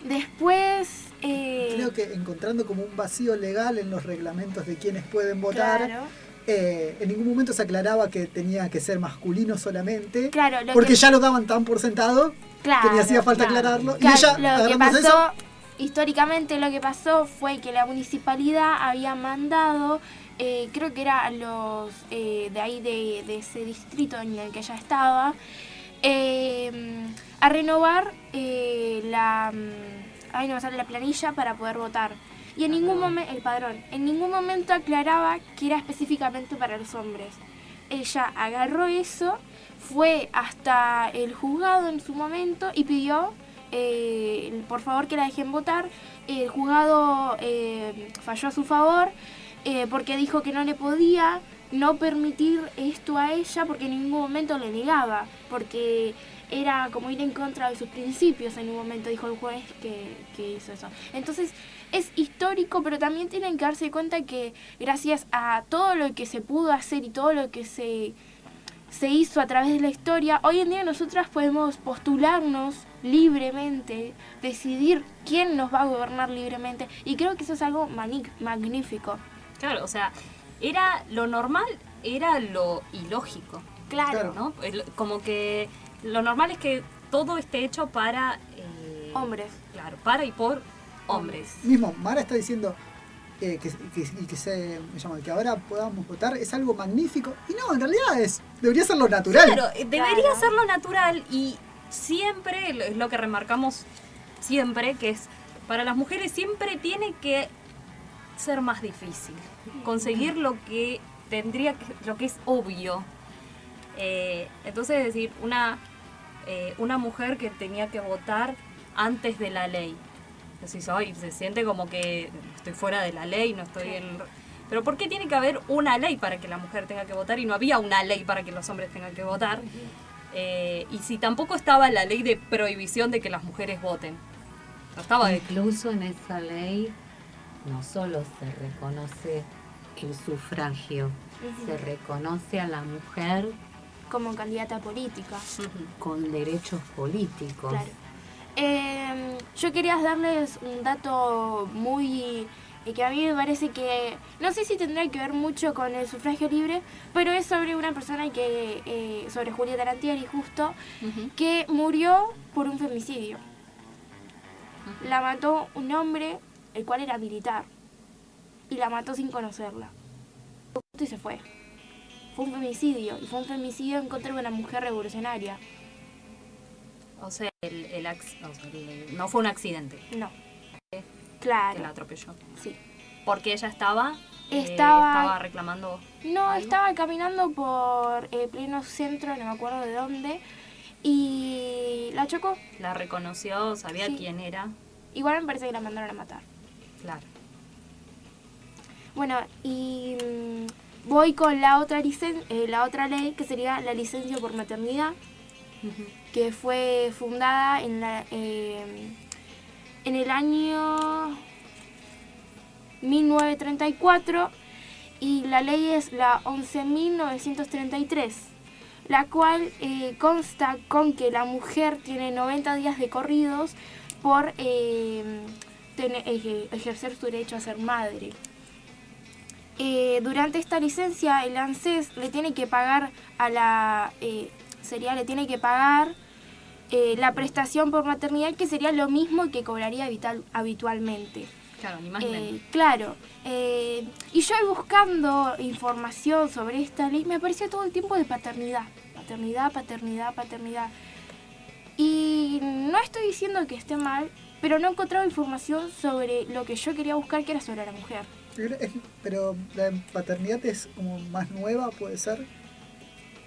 Después... Creo que encontrando como un vacío legal en los reglamentos de quienes pueden votar, claro. En ningún momento se aclaraba que tenía que ser masculino solamente, claro, porque ya lo daban tan por sentado, claro, que ni hacía falta aclararlo. Claro, y ella, lo que pasó, eso, históricamente lo que pasó fue que la municipalidad había mandado, creo que era a los de ahí de ese distrito en el que ella estaba, a renovar la planilla para poder votar. Y en ningún momento, el padrón, en ningún momento aclaraba que era específicamente para los hombres. Ella agarró eso, fue hasta el juzgado en su momento y pidió por favor que la dejen votar. El juzgado falló a su favor porque dijo que no le podía no permitir esto a ella porque en ningún momento le negaba, porque era como ir en contra de sus principios. En un momento dijo el juez que hizo eso. Entonces es histórico, pero también tienen que darse cuenta que gracias a todo lo que se pudo hacer y todo lo que se hizo a través de la historia, hoy en día nosotras podemos postularnos libremente, decidir quién nos va a gobernar libremente, y creo que eso es algo magnífico. Claro, o sea, era lo normal, era lo ilógico. Claro. ¿No? Como que lo normal es que todo esté hecho para... hombres. Claro, para y por hombres. Mismo, Mara está diciendo que ahora podamos votar es algo magnífico. Y no, en realidad debería ser lo natural. Claro, debería ser lo natural, y siempre, es lo que remarcamos siempre, que es, para las mujeres siempre tiene que ser más difícil. Conseguir lo que lo que es obvio. Entonces, es decir, una mujer que tenía que votar antes de la ley. Decís, se siente como que estoy fuera de la ley, no estoy en... Pero ¿por qué tiene que haber una ley para que la mujer tenga que votar y no había una ley para que los hombres tengan que votar? Y si tampoco estaba la ley de prohibición de que las mujeres voten. No estaba. Incluso en esa ley no solo se reconoce el sufragio, se reconoce a la mujer como candidata política, con derechos políticos. Claro. Yo quería darles un dato muy... que a mí me parece que... No sé si tendrá que ver mucho con el sufragio libre, pero es sobre una persona sobre Julieta Lantieri, justo, que murió por un femicidio. La mató un hombre, el cual era militar, y la mató sin conocerla. Y se fue. Fue un femicidio, y fue un femicidio en contra de una mujer revolucionaria. O sea, no fue un accidente. No. Claro. Que la atropelló. Sí. Porque ella estaba reclamando... No, algo. estaba caminando por pleno centro, no me acuerdo de dónde, y la chocó. La reconoció, sabía quién era. Igual me parece que la mandaron a matar. Claro. Bueno, y voy con la otra ley, que sería la licencia por maternidad, que fue fundada en el año 1934, y la ley es la 11.933, la cual consta con que la mujer tiene 90 días de corridos por ejercer su derecho a ser madre. Durante esta licencia, el ANSES le tiene que pagar la prestación por maternidad, que sería lo mismo que cobraría habitualmente. Claro, ni más ni menos. Claro. Y yo buscando información sobre esta ley, me aparecía todo el tiempo de paternidad. Paternidad. Y no estoy diciendo que esté mal, pero no he encontrado información sobre lo que yo quería buscar, que era sobre la mujer. Pero la paternidad es como más nueva, ¿puede ser?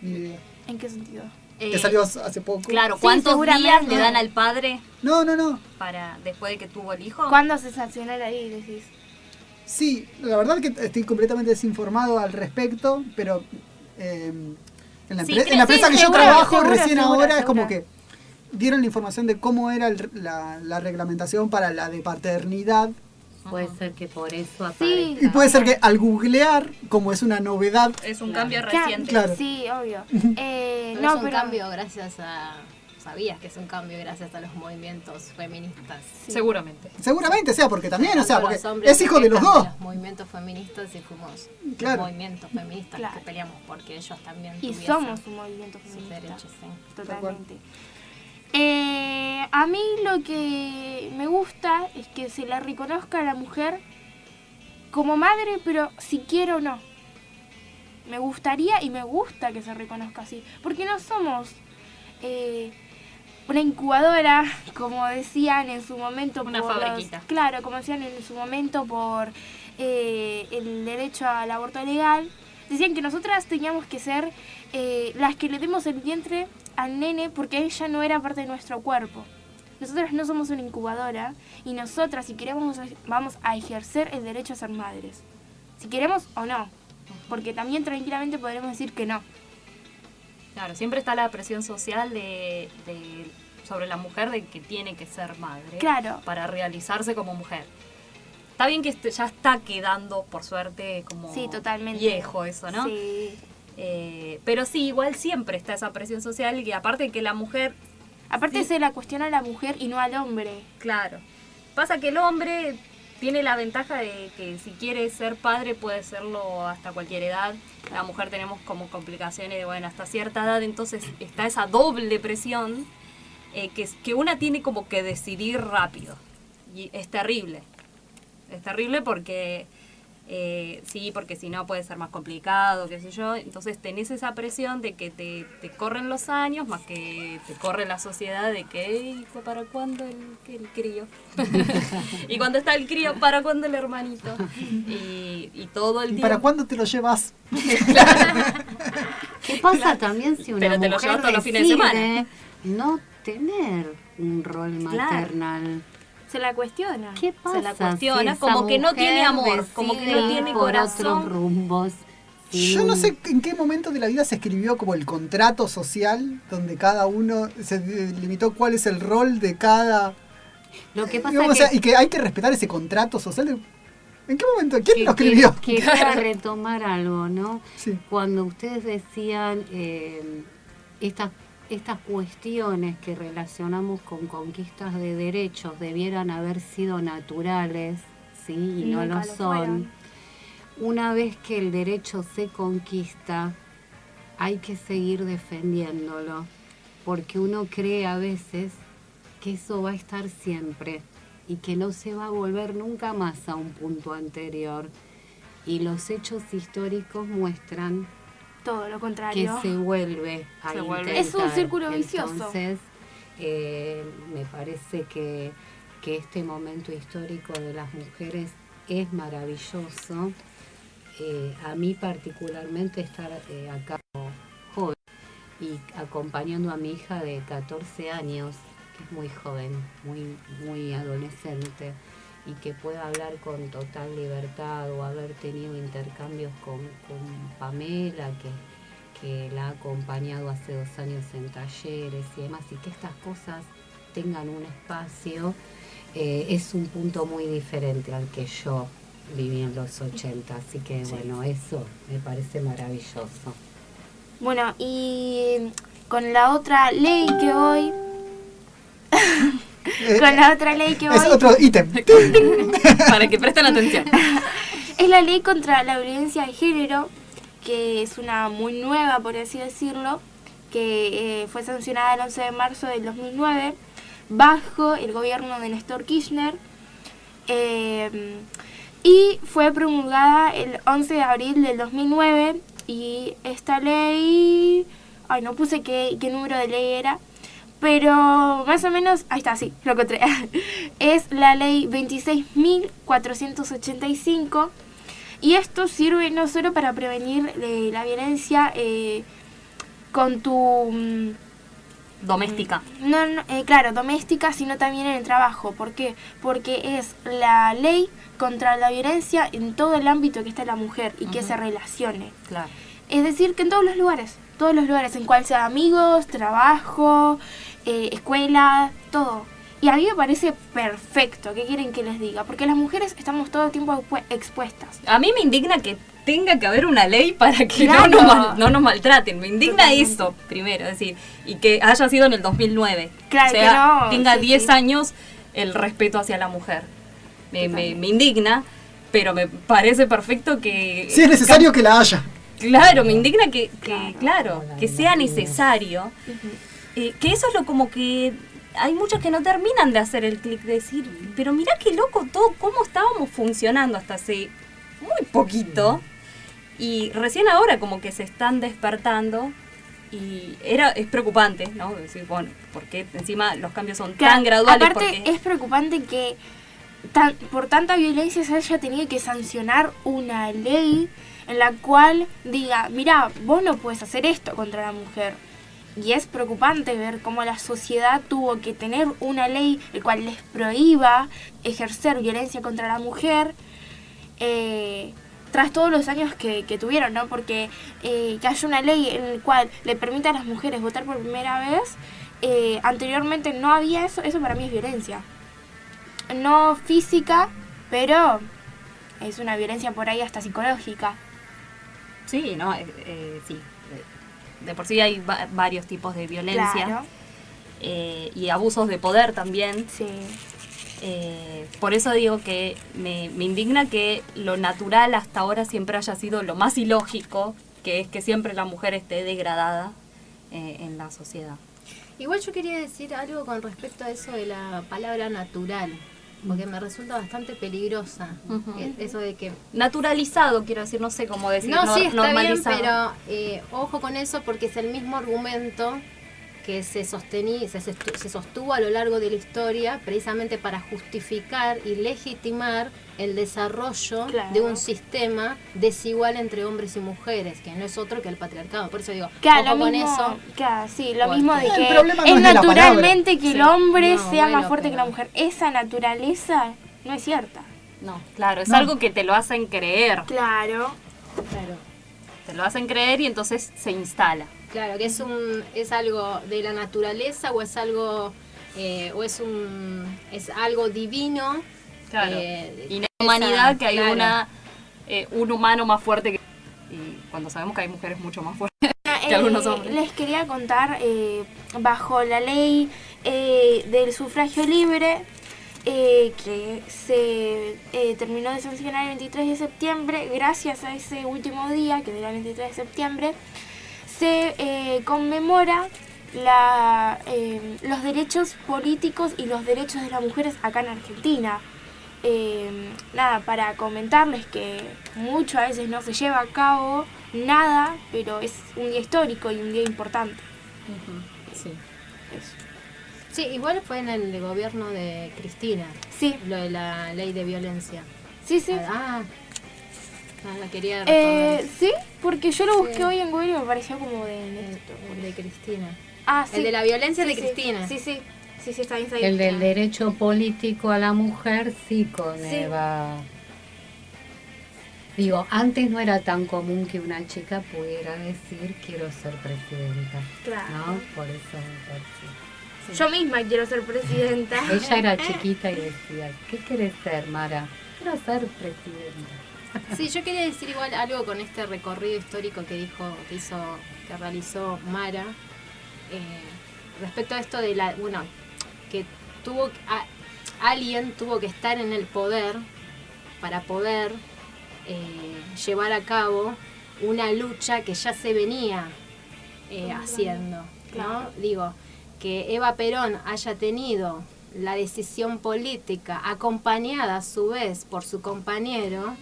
Ni idea. ¿En qué sentido? Que salió hace poco. Claro, ¿cuántos días le dan al padre? No. Para después de que tuvo el hijo. ¿Cuándo se sancionó la ley, decís? Sí, la verdad que estoy completamente desinformado al respecto, pero en la empresa que yo trabajo recién ahora es como que dieron la información de cómo era la reglamentación para la de paternidad. Puede ser que por eso aparezca. Y puede ser que al googlear, como es una novedad... Es un cambio reciente. Claro. Sí, obvio. Es un cambio gracias a... ¿Sabías que es un cambio gracias a los movimientos feministas? Sí. Seguramente, porque también, porque es hijo de los dos. Los movimientos feministas y fuimos los movimientos feministas que peleamos porque ellos también tuviesen somos un movimiento feminista. Sus derechos, sí. Totalmente. A mí lo que me gusta es que se la reconozca a la mujer como madre, pero si quiero o no. Me gustaría y me gusta que se reconozca así, porque no somos una incubadora, como decían en su momento. Una fabriquita. Claro, como decían en su momento por el derecho al aborto legal. Decían que nosotras teníamos que ser las que le demos el vientre al nene, porque ella no era parte de nuestro cuerpo. Nosotras no somos una incubadora, y nosotras, si queremos, vamos a ejercer el derecho a ser madres. Si queremos o no, porque también tranquilamente podremos decir que no. Claro, siempre está la presión social sobre la mujer de que tiene que ser madre. Claro. Para realizarse como mujer. Está bien que ya está quedando, por suerte, como viejo eso, ¿no? Sí. Pero sí, igual siempre está esa presión social, y aparte que la mujer Aparte se la cuestiona a la mujer y no al hombre. Claro. Pasa que el hombre tiene la ventaja de que si quiere ser padre puede serlo hasta cualquier edad. La mujer tenemos como complicaciones de, bueno, hasta cierta edad, entonces está esa doble presión que una tiene como que decidir rápido. Y es terrible. Es terrible porque, sí, porque si no puede ser más complicado, qué sé yo. Entonces tenés esa presión de que te corren los años, más que te corre la sociedad de que, hijo, ¿para cuándo el crío? Y cuando está el crío, ¿para cuándo el hermanito? Y todo el tiempo. ¿Y para cuándo te lo llevas? ¿Qué pasa también si una Pero te lo mujer llevas todos los fines de semana? decide no tener un rol maternal? Se la cuestiona. ¿Qué pasa? Se la cuestiona, si como esa que no tiene mujer amor, como que no decide tiene ir por corazón. otros rumbos. Yo no sé en qué momento de la vida se escribió como el contrato social, donde cada uno se limitó cuál es el rol de cada... Lo que pasa digamos, que... o sea, y que hay que respetar ese contrato social. ¿En qué momento? ¿Quién lo escribió? Quería retomar algo, ¿no? Sí. Cuando ustedes decían estas cuestiones que relacionamos con conquistas de derechos debieran haber sido naturales, ¿sí? Y no lo son. Una vez que el derecho se conquista, hay que seguir defendiéndolo, porque uno cree a veces que eso va a estar siempre y que no se va a volver nunca más a un punto anterior. Y los hechos históricos muestran todo lo contrario, que se vuelve a intentar. Es un círculo vicioso. Entonces, me parece que este momento histórico de las mujeres es maravilloso. A mí particularmente estar acá joven y acompañando a mi hija de 14 años, que es muy joven, muy adolescente, y que pueda hablar con total libertad, o haber tenido intercambios con Pamela, que la ha acompañado hace 2 años en talleres y demás, y que estas cosas tengan un espacio, es un punto muy diferente al que yo viví en los 80, así que bueno, eso me parece maravilloso. Bueno, y con la otra ley que hoy... con la otra ley que hoy... Es otro ítem. Para que presten atención. Es la ley contra la violencia de género, que es una muy nueva, por así decirlo, que fue sancionada el 11 de marzo del 2009 bajo el gobierno de Néstor Kirchner, y fue promulgada el 11 de abril del 2009, y esta ley, no puse qué número de ley era, pero más o menos, ahí está, sí, lo encontré. Es la ley 26.485, y esto sirve no solo para prevenir la violencia con tu... doméstica. Claro, doméstica, sino también en el trabajo. ¿Por qué? Porque es la ley contra la violencia en todo el ámbito que está la mujer y que se relacione. Claro. Es decir, que en todos los lugares, en cual sea amigos, trabajo, escuela, todo. Y a mí me parece perfecto. ¿Qué quieren que les diga? Porque las mujeres estamos todo el tiempo expuestas. A mí me indigna que tenga que haber una ley para que Claro. no nos maltraten. Me indigna eso, primero, es decir, y que haya sido en el 2009. Claro, o sea, que no, tenga sí, 10 sí. años el respeto hacia la mujer. Me indigna, pero me parece perfecto que... Si es necesario que la haya. Claro, me indigna que sea necesario. Que eso es lo como que... Hay muchos que no terminan de hacer el clic, de decir, pero mirá qué loco todo, cómo estábamos funcionando hasta hace muy poquito, y recién ahora como que se están despertando, y es preocupante, ¿no? Decir, bueno, porque encima los cambios son tan graduales. Aparte, es preocupante que por tanta violencia se haya tenido que sancionar una ley en la cual diga, mira, vos no puedes hacer esto contra la mujer. Y es preocupante ver cómo la sociedad tuvo que tener una ley el cual les prohíba ejercer violencia contra la mujer, tras todos los años que tuvieron, ¿no? Porque que haya una ley en la cual le permita a las mujeres votar por primera vez, anteriormente no había eso para mí es violencia. No física, pero es una violencia por ahí hasta psicológica. Sí, no, sí. De por sí hay varios tipos de violencia. Claro. y abusos de poder también. Sí. Por eso digo que me indigna que lo natural hasta ahora siempre haya sido lo más ilógico, que es que siempre la mujer esté degradada en la sociedad. Igual yo quería decir algo con respecto a eso de la palabra natural, porque me resulta bastante peligrosa. Eso de que... Naturalizado, quiero decir, no sé cómo decir. No, sí, está normalizado. bien, pero ojo con eso porque es el mismo argumento que se sostuvo a lo largo de la historia precisamente para justificar y legitimar el desarrollo de un sistema desigual entre hombres y mujeres, que no es otro que el patriarcado. Por eso digo, ojo con eso. Sí, lo mismo de que es naturalmente que el hombre No, sea bueno, más fuerte pero- que la mujer. Esa naturaleza no es cierta. No, claro, es algo que te lo hacen creer. Claro. Te lo hacen creer y entonces se instala. Claro, que es algo de la naturaleza o es algo es algo divino. Claro. Y en la humanidad que hay claro. un humano más fuerte que... Y cuando sabemos que hay mujeres mucho más fuertes que algunos hombres. Les quería contar, bajo la ley del sufragio libre, que se terminó de sancionar el 23 de septiembre, gracias a ese último día, que era el 23 de septiembre, se conmemora los derechos políticos y los derechos de las mujeres acá en Argentina. Nada, para comentarles que mucho a veces no se lleva a cabo nada, pero es un día histórico y un día importante. Sí. Sí, igual fue en el gobierno de Cristina. Sí. Lo de la ley de violencia. Sí, sí. La quería recordar. Sí, porque yo lo busqué hoy en Google y me pareció como El de Cristina. Sí. El de la violencia Sí, de sí. Cristina. Sí, está bien. El del derecho político a la mujer sí conlleva. Digo, antes no era tan común que una chica pudiera decir quiero ser presidenta. Claro. ¿No? Por eso me parece. Yo misma quiero ser presidenta. Ella era chiquita y decía, ¿qué querés ser, Mara? Quiero ser presidenta. Sí, yo quería decir igual algo con este recorrido histórico que realizó Mara, respecto a esto de que alguien tuvo que estar en el poder para poder llevar a cabo una lucha que ya se venía haciendo, ¿no? Claro. Digo, que Eva Perón haya tenido la decisión política acompañada a su vez por su compañero,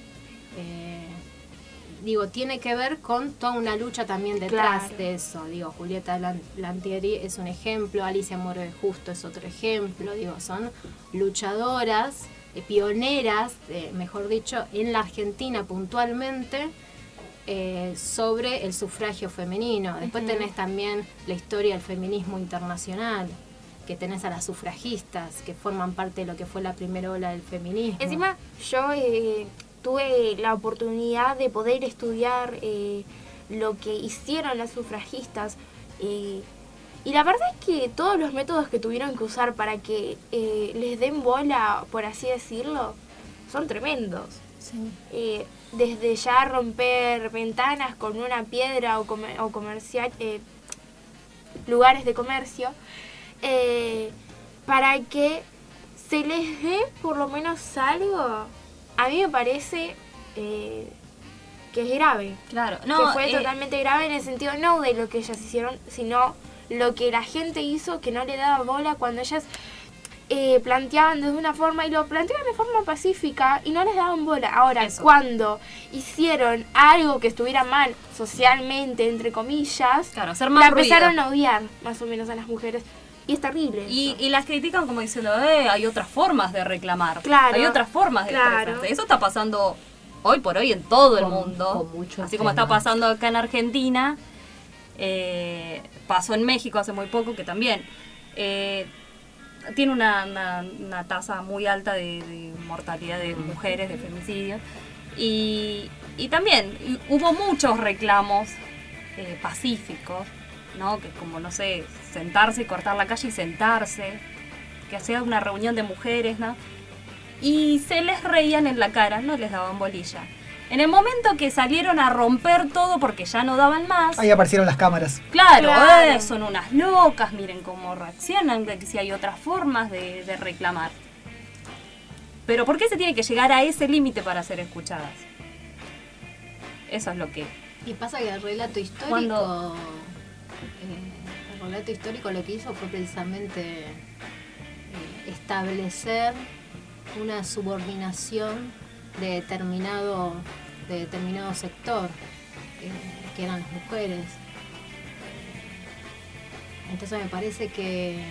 tiene que ver con toda una lucha también detrás de eso. Julieta Lantieri es un ejemplo, Alicia Moro de Justo es otro ejemplo. Son luchadoras, pioneras, mejor dicho, en la Argentina puntualmente, sobre el sufragio femenino. Después tenés también la historia del feminismo internacional, que tenés a las sufragistas, que forman parte de lo que fue la primera ola del feminismo. Encima, yo tuve la oportunidad de poder estudiar lo que hicieron las sufragistas y la verdad es que todos los métodos que tuvieron que usar para que les den bola, por así decirlo, son tremendos. Sí. Desde ya romper ventanas con una piedra o comercial, lugares de comercio, para que se les dé por lo menos algo. A mí me parece que es grave. Claro, que fue totalmente grave en el sentido no de lo que ellas hicieron, sino lo que la gente hizo, que no le daba bola cuando ellas planteaban de una forma y lo planteaban de forma pacífica y no les daban bola. Ahora, cuando hicieron algo que estuviera mal socialmente, entre comillas, hacer más la empezaron ruido. a odiar más o menos a las mujeres. Y es terrible. Y las critican como diciendo, hay otras formas de reclamar. Claro. Hay otras formas de expresarse. Eso está pasando hoy por hoy en todo el mundo. Así como está pasando acá en Argentina, pasó en México hace muy poco, que también tiene una tasa muy alta de mortalidad de mujeres, de femicidios. Y también hubo muchos reclamos pacíficos, ¿no? Que como, no sé, sentarse y cortar la calle y sentarse, que hacía una reunión de mujeres, ¿no? Y se les reían en la cara, no les daban bolilla. En el momento que salieron a romper todo porque ya no daban más. Ahí aparecieron las cámaras. Claro. Son unas locas, miren cómo reaccionan, que si hay otras formas de reclamar. Pero ¿por qué se tiene que llegar a ese límite para ser escuchadas? Eso es lo que... Y pasa que el relato histórico... el relato histórico lo que hizo fue precisamente establecer una subordinación de determinado sector, que eran las mujeres. Entonces me parece que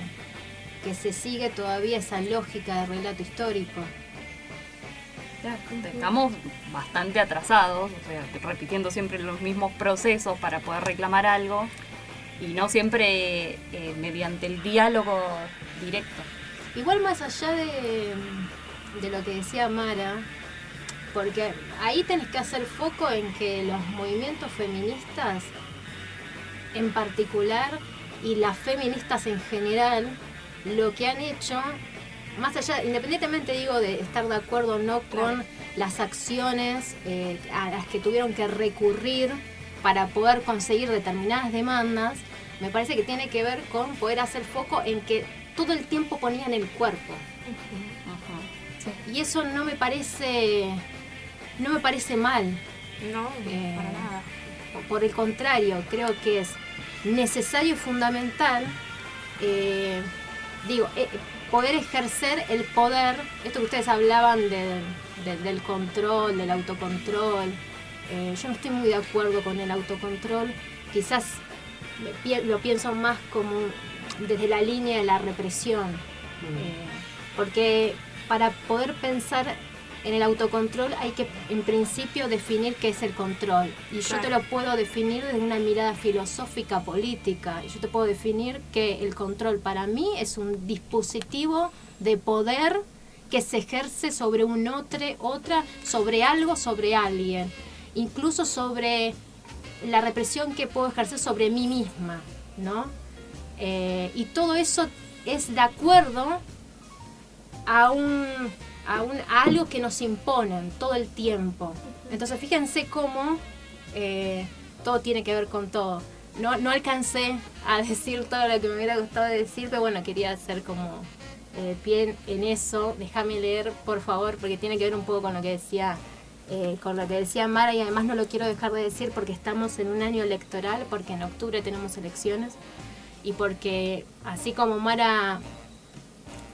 se sigue todavía esa lógica de relato histórico. Estamos bastante atrasados, o sea, repitiendo siempre los mismos procesos para poder reclamar algo y no siempre mediante el diálogo directo. Igual más allá de lo que decía Mara, porque ahí tenés que hacer foco en que los movimientos feministas en particular y las feministas en general, lo que han hecho, más allá, independientemente digo de estar de acuerdo o no con las acciones a las que tuvieron que recurrir para poder conseguir determinadas demandas, me parece que tiene que ver con poder hacer foco en que todo el tiempo ponían el cuerpo. Y eso no me parece mal. No, para nada. Por el contrario, creo que es necesario y fundamental poder ejercer el poder, esto que ustedes hablaban del control, del autocontrol. Yo no estoy muy de acuerdo con el autocontrol, quizás lo pienso más como desde la línea de la represión, porque para poder pensar en el autocontrol hay que en principio definir qué es el control, y yo te lo puedo definir desde una mirada filosófica política, y yo te puedo definir que el control para mí es un dispositivo de poder que se ejerce sobre un otra, sobre algo, sobre alguien, incluso sobre la represión que puedo ejercer sobre mí misma, ¿no? Y todo eso es de acuerdo a algo que nos imponen todo el tiempo. Entonces fíjense cómo todo tiene que ver con todo. No alcancé a decir todo lo que me hubiera gustado decir, pero bueno, quería hacer como pie en eso. Déjame leer, por favor, porque tiene que ver un poco con lo que decía Mara, y además no lo quiero dejar de decir porque estamos en un año electoral, porque en octubre tenemos elecciones, y porque así como Mara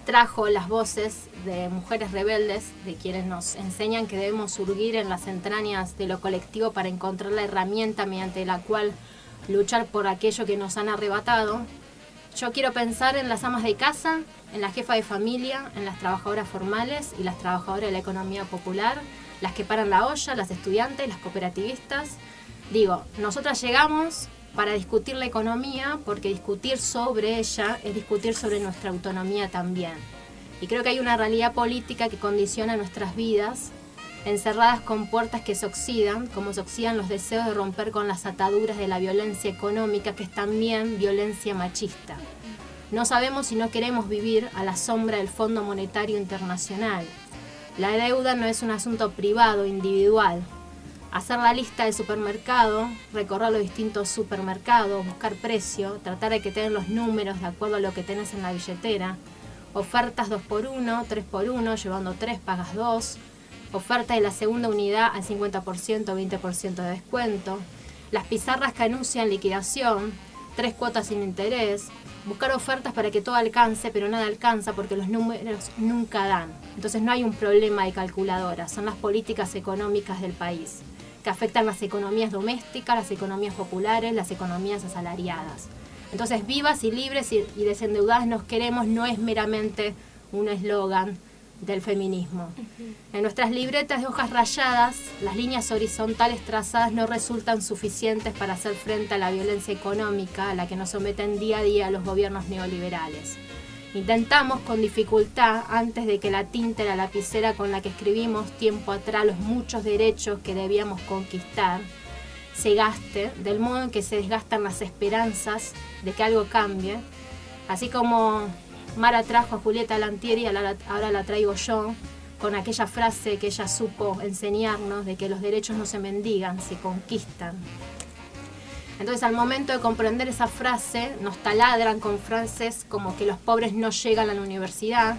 trajo las voces de mujeres rebeldes, de quienes nos enseñan que debemos surgir en las entrañas de lo colectivo para encontrar la herramienta mediante la cual luchar por aquello que nos han arrebatado, yo quiero pensar en las amas de casa, en la jefa de familia, en las trabajadoras formales y las trabajadoras de la economía popular, las que paran la olla, las estudiantes, las cooperativistas. Digo, nosotras llegamos para discutir la economía, porque discutir sobre ella es discutir sobre nuestra autonomía también. Y creo que hay una realidad política que condiciona nuestras vidas, encerradas con puertas que se oxidan, como se oxidan los deseos de romper con las ataduras de la violencia económica, que es también violencia machista. No sabemos y no queremos vivir a la sombra del Fondo Monetario Internacional. La deuda no es un asunto privado, individual. Hacer la lista del supermercado, recorrer los distintos supermercados, buscar precio, tratar de que tengan los números de acuerdo a lo que tenés en la billetera, ofertas 2x1, 3x1, llevando 3 pagas 2, oferta de la segunda unidad al 50%, 20% de descuento, las pizarras que anuncian liquidación, 3 cuotas sin interés, buscar ofertas para que todo alcance, pero nada alcanza porque los números nunca dan. Entonces no hay un problema de calculadora, son las políticas económicas del país, que afectan las economías domésticas, las economías populares, las economías asalariadas. Entonces, vivas y libres y desendeudadas nos queremos no es meramente un eslogan del feminismo. En nuestras libretas de hojas rayadas, las líneas horizontales trazadas no resultan suficientes para hacer frente a la violencia económica a la que nos someten día a día los gobiernos neoliberales. Intentamos con dificultad, antes de que la tinta y la lapicera con la que escribimos tiempo atrás los muchos derechos que debíamos conquistar se gaste, del modo en que se desgastan las esperanzas de que algo cambie. Así como Mara trajo a Julieta Lantieri, ahora la traigo yo, con aquella frase que ella supo enseñarnos de que los derechos no se mendigan, se conquistan. Entonces, al momento de comprender esa frase, nos taladran con frases como que los pobres no llegan a la universidad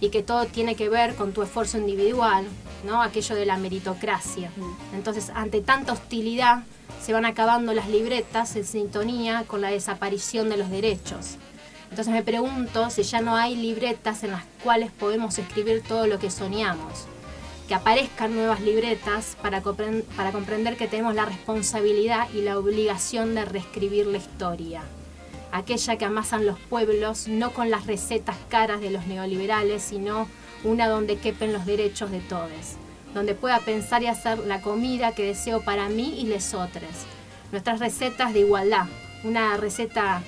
y que todo tiene que ver con tu esfuerzo individual, ¿no? Aquello de la meritocracia. Entonces, ante tanta hostilidad, se van acabando las libretas en sintonía con la desaparición de los derechos. Entonces me pregunto si ya no hay libretas en las cuales podemos escribir todo lo que soñamos. Que aparezcan nuevas libretas para comprender que tenemos la responsabilidad y la obligación de reescribir la historia. Aquella que amasan los pueblos, no con las recetas caras de los neoliberales, sino una donde quepen los derechos de todos. Donde pueda pensar y hacer la comida que deseo para mí y lesotres. Nuestras recetas de igualdad, una receta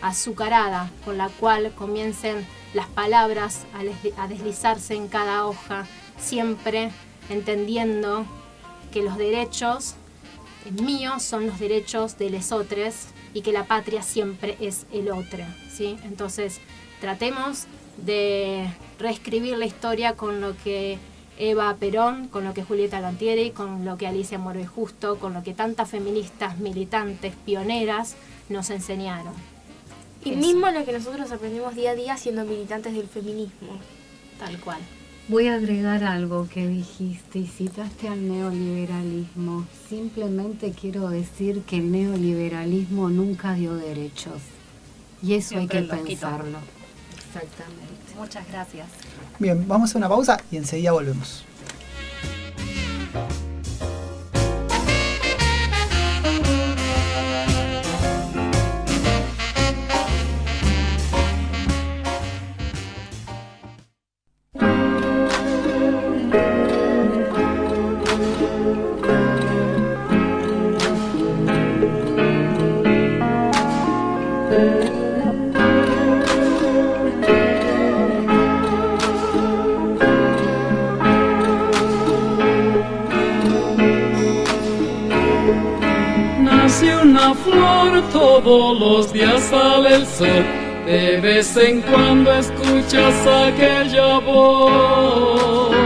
azucarada con la cual comiencen las palabras a deslizarse en cada hoja, siempre entendiendo que los derechos míos son los derechos de lesotres y que la patria siempre es el otro, ¿sí? Entonces tratemos de reescribir la historia con lo que Eva Perón, con lo que Julieta Lantieri, con lo que Alicia Morbe Justo, con lo que tantas feministas, militantes, pioneras nos enseñaron. Y mismo lo que nosotros aprendemos día a día siendo militantes del feminismo. Tal cual. Voy a agregar algo que dijiste y citaste al neoliberalismo. Simplemente quiero decir que el neoliberalismo nunca dio derechos. Y eso siempre hay que pensarlo. Exactamente. Muchas gracias. Bien, vamos a una pausa y enseguida volvemos. Todos los días sale el sol, de vez en cuando escuchas aquella voz,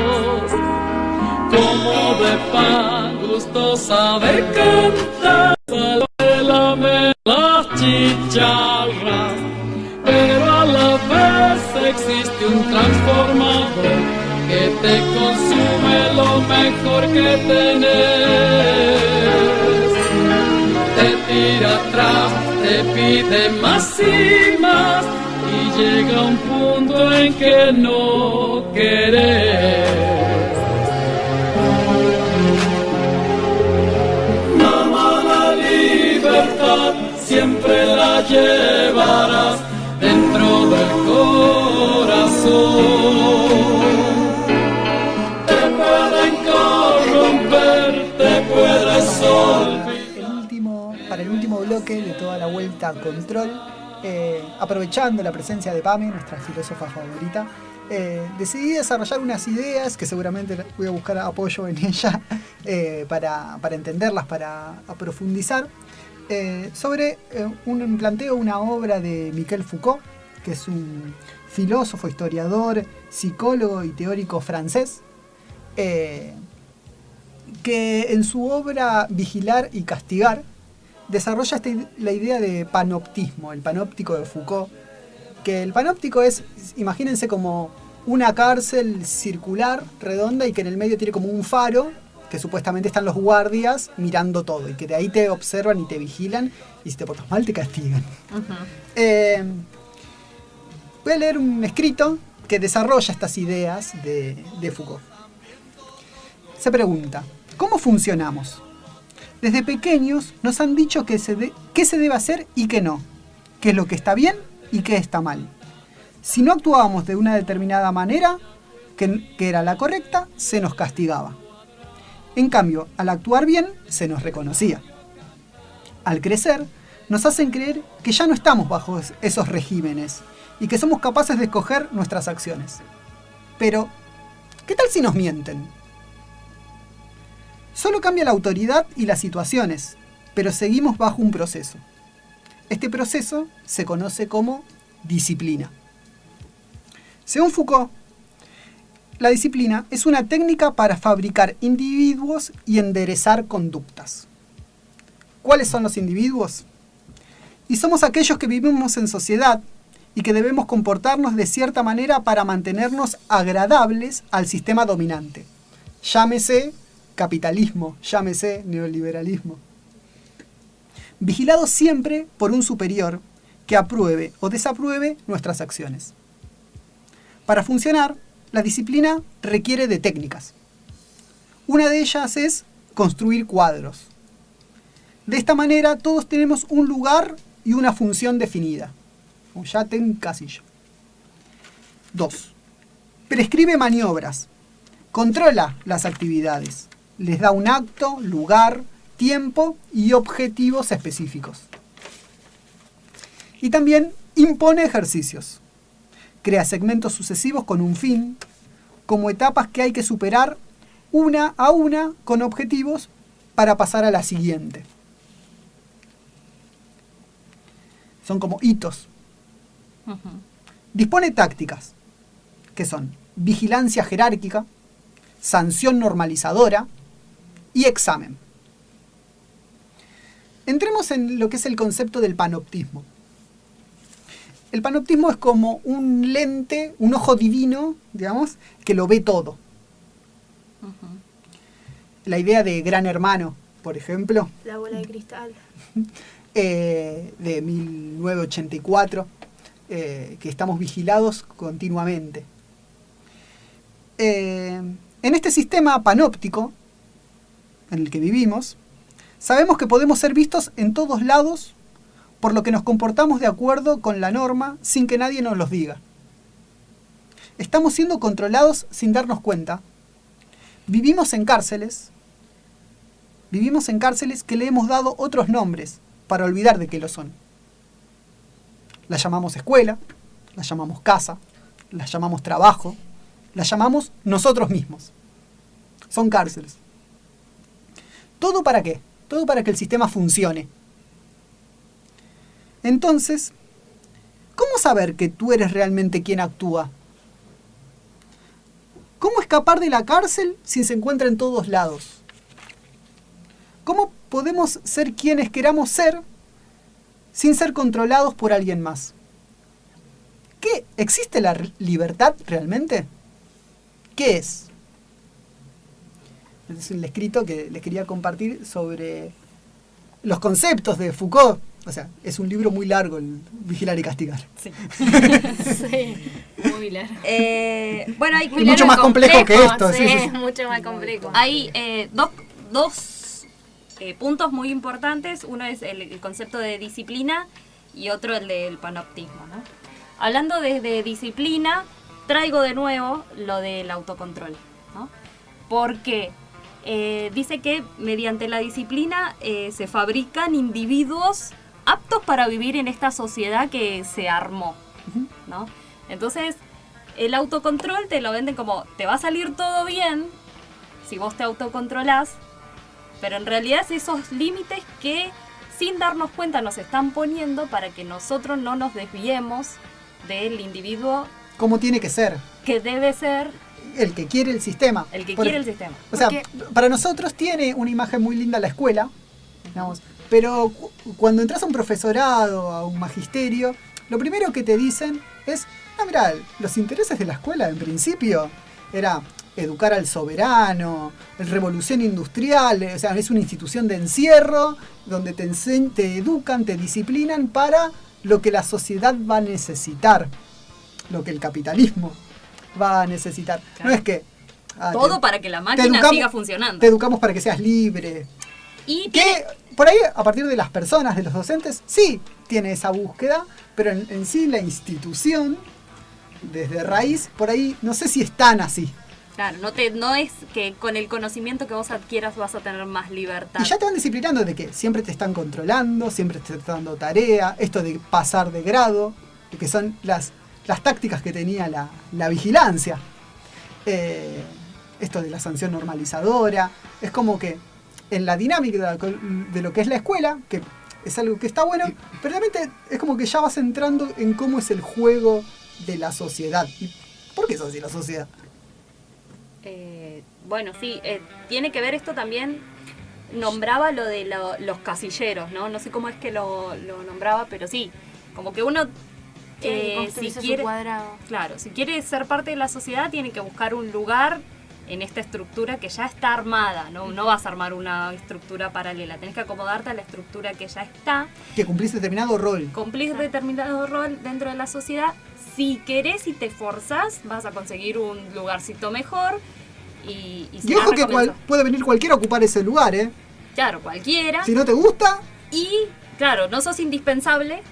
como de pan gustosa de cantar, lame las chicharras, pero a la vez existe un transformador que te consume lo mejor que tenés. Te tira atrás, te pide más y más, y llega un punto en que no querés. Mamá, la libertad siempre la llevarás dentro del corazón. Te pueden corromper, te puedes olvidar. Para el último bloque de toda la vuelta a Control, aprovechando la presencia de Pame, nuestra filósofa favorita, decidí desarrollar unas ideas que seguramente voy a buscar apoyo en ella para entenderlas, para profundizar, sobre un planteo, una obra de Michel Foucault, que es un filósofo, historiador, psicólogo y teórico francés, que en su obra Vigilar y Castigar desarrolla la idea de panoptismo, el panóptico de Foucault, que el panóptico es, imagínense como una cárcel circular, redonda, y que en el medio tiene como un faro, que supuestamente están los guardias mirando todo, y que de ahí te observan y te vigilan, y si te portas mal te castigan. Uh-huh. Voy a leer un escrito que desarrolla estas ideas de Foucault. Se pregunta, ¿cómo funcionamos? Desde pequeños nos han dicho qué se debe hacer y qué no, qué es lo que está bien y qué está mal. Si no actuábamos de una determinada manera, que era la correcta, se nos castigaba. En cambio, al actuar bien, se nos reconocía. Al crecer, nos hacen creer que ya no estamos bajo esos regímenes y que somos capaces de escoger nuestras acciones. Pero, ¿qué tal si nos mienten? Solo cambia la autoridad y las situaciones, pero seguimos bajo un proceso. Este proceso se conoce como disciplina. Según Foucault, la disciplina es una técnica para fabricar individuos y enderezar conductas. ¿Cuáles son los individuos? Y somos aquellos que vivimos en sociedad y que debemos comportarnos de cierta manera para mantenernos agradables al sistema dominante. Llámese capitalismo, llámese neoliberalismo. Vigilados siempre por un superior que apruebe o desapruebe nuestras acciones. Para funcionar, la disciplina requiere de técnicas. Una de ellas es construir cuadros. De esta manera todos tenemos un lugar y una función definida. Ya te encasillo. 2. Prescribe maniobras. Controla las actividades. Les da un acto, lugar, tiempo y objetivos específicos. Y también impone ejercicios. Crea segmentos sucesivos con un fin, como etapas que hay que superar una a una con objetivos para pasar a la siguiente. Son como hitos. Dispone tácticas, que son vigilancia jerárquica, sanción normalizadora y examen. Entremos en lo que es el concepto del panoptismo. El panoptismo es como un lente, un ojo divino, digamos, que lo ve todo. La idea de Gran Hermano, por ejemplo. La bola de cristal. De 1984, que estamos vigilados continuamente. En este sistema panóptico en el que vivimos, sabemos que podemos ser vistos en todos lados, por lo que nos comportamos de acuerdo con la norma sin que nadie nos los diga. Estamos siendo controlados sin darnos cuenta. Vivimos en cárceles que le hemos dado otros nombres para olvidar de qué lo son. Las llamamos escuela, las llamamos casa, las llamamos trabajo, las llamamos nosotros mismos. Son cárceles. ¿Todo para qué? Todo para que el sistema funcione. Entonces, ¿cómo saber que tú eres realmente quien actúa? ¿Cómo escapar de la cárcel si se encuentra en todos lados? ¿Cómo podemos ser quienes queramos ser sin ser controlados por alguien más? ¿Qué? ¿Existe la libertad realmente? ¿Qué es? Es un escrito que les quería compartir sobre los conceptos de Foucault. O sea, es un libro muy largo, el Vigilar y Castigar. Sí. Sí, muy largo. Bueno, hay es mucho más complejo que esto. Sí, Sí. es mucho más complejo. Hay dos puntos muy importantes. Uno es el concepto de disciplina y otro el del panoptismo, ¿no? Hablando de disciplina, traigo de nuevo lo del autocontrol, ¿no? Porque dice que mediante la disciplina se fabrican individuos aptos para vivir en esta sociedad que se armó, ¿no? Entonces, el autocontrol te lo venden como, te va a salir todo bien si vos te autocontrolás, pero en realidad es esos límites que sin darnos cuenta nos están poniendo para que nosotros no nos desviemos del individuo ¿Cómo tiene que ser? Que debe ser el que quiere el sistema. El que quiere el sistema. O sea, para nosotros tiene una imagen muy linda la escuela, digamos, pero cuando entras a un profesorado, a un magisterio, lo primero que te dicen es, mirá, los intereses de la escuela en principio era educar al soberano, revolución industrial, o sea, es una institución de encierro donde te educan, te disciplinan para lo que la sociedad va a necesitar, lo que el capitalismo va a necesitar. Claro. No es que... todo para que la máquina siga funcionando. Te educamos para que seas libre. Y que por ahí, a partir de las personas, de los docentes, sí tiene esa búsqueda, pero en sí la institución, desde raíz, por ahí no sé si es tan así. Claro, no es que con el conocimiento que vos adquieras vas a tener más libertad. Y ya te van disciplinando de que siempre te están controlando, siempre te están dando tarea, esto de pasar de grado, que son las tácticas que tenía la vigilancia. Esto de la sanción normalizadora, es como que en la dinámica de lo que es la escuela, que es algo que está bueno, pero realmente es como que ya vas entrando en cómo es el juego de la sociedad. ¿Y por qué es así la sociedad? Bueno, sí, tiene que ver esto también, nombraba lo de los casilleros, ¿no? No sé cómo es que lo nombraba, pero sí, como que uno, si quiere, claro, si quiere ser parte de la sociedad, tiene que buscar un lugar en esta estructura que ya está armada, ¿no? No vas a armar una estructura paralela, tenés que acomodarte a la estructura que ya está. Que cumplís determinado rol. Cumplís determinado rol dentro de la sociedad. Si querés y te forzás, vas a conseguir un lugarcito mejor. Y ojo que puede venir cualquiera a ocupar ese lugar, ¿eh? Claro, cualquiera. Si no te gusta. Y, claro, no sos indispensable.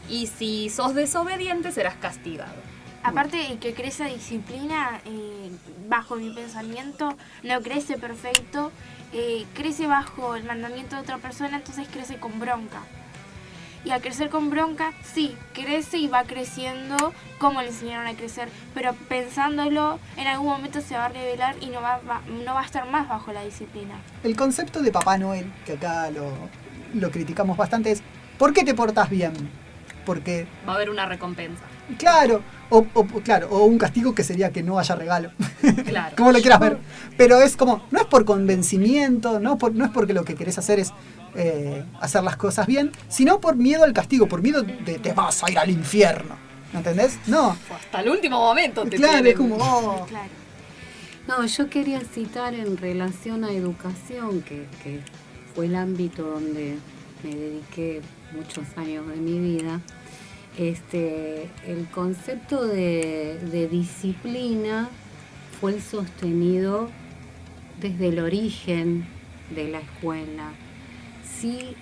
Y si sos desobediente, serás castigado. Aparte que crece disciplina, bajo mi pensamiento, no crece perfecto, crece bajo el mandamiento de otra persona, entonces crece con bronca. Y al crecer con bronca, sí, crece y va creciendo como le enseñaron a crecer, pero pensándolo, en algún momento se va a revelar y no va a estar más bajo la disciplina. El concepto de Papá Noel, que acá lo criticamos bastante, es ¿por qué te portás bien? Porque va a haber una recompensa. Claro, o un castigo que sería que no haya regalo. Claro. Como lo quieras ver. Pero es como, no es por convencimiento, no es porque lo que querés hacer es hacer las cosas bien, sino por miedo al castigo, por miedo de te vas a ir al infierno. ¿Me entendés? No. Hasta el último momento te claro, tienen. Es como, Claro. No, yo quería citar en relación a educación, que fue el ámbito donde me dediqué muchos años de mi vida. El concepto de disciplina fue el sostenido desde el origen de la escuela. Sí,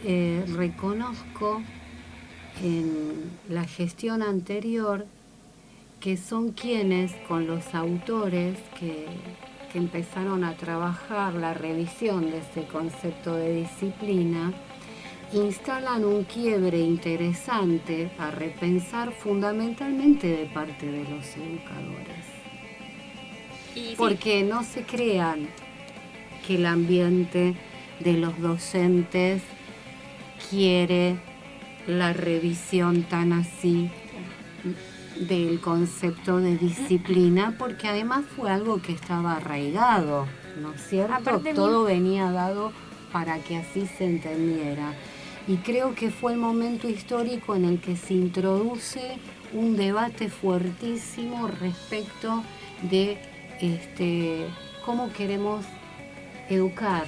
reconozco en la gestión anterior que son quienes, con los autores que empezaron a trabajar la revisión de ese concepto de disciplina, instalan un quiebre interesante a repensar fundamentalmente de parte de los educadores. Porque no se crean que el ambiente de los docentes quiere la revisión tan así del concepto de disciplina, porque además fue algo que estaba arraigado, ¿no es cierto? Todo venía dado para que así se entendiera. Y creo que fue el momento histórico en el que se introduce un debate fuertísimo respecto de cómo queremos educar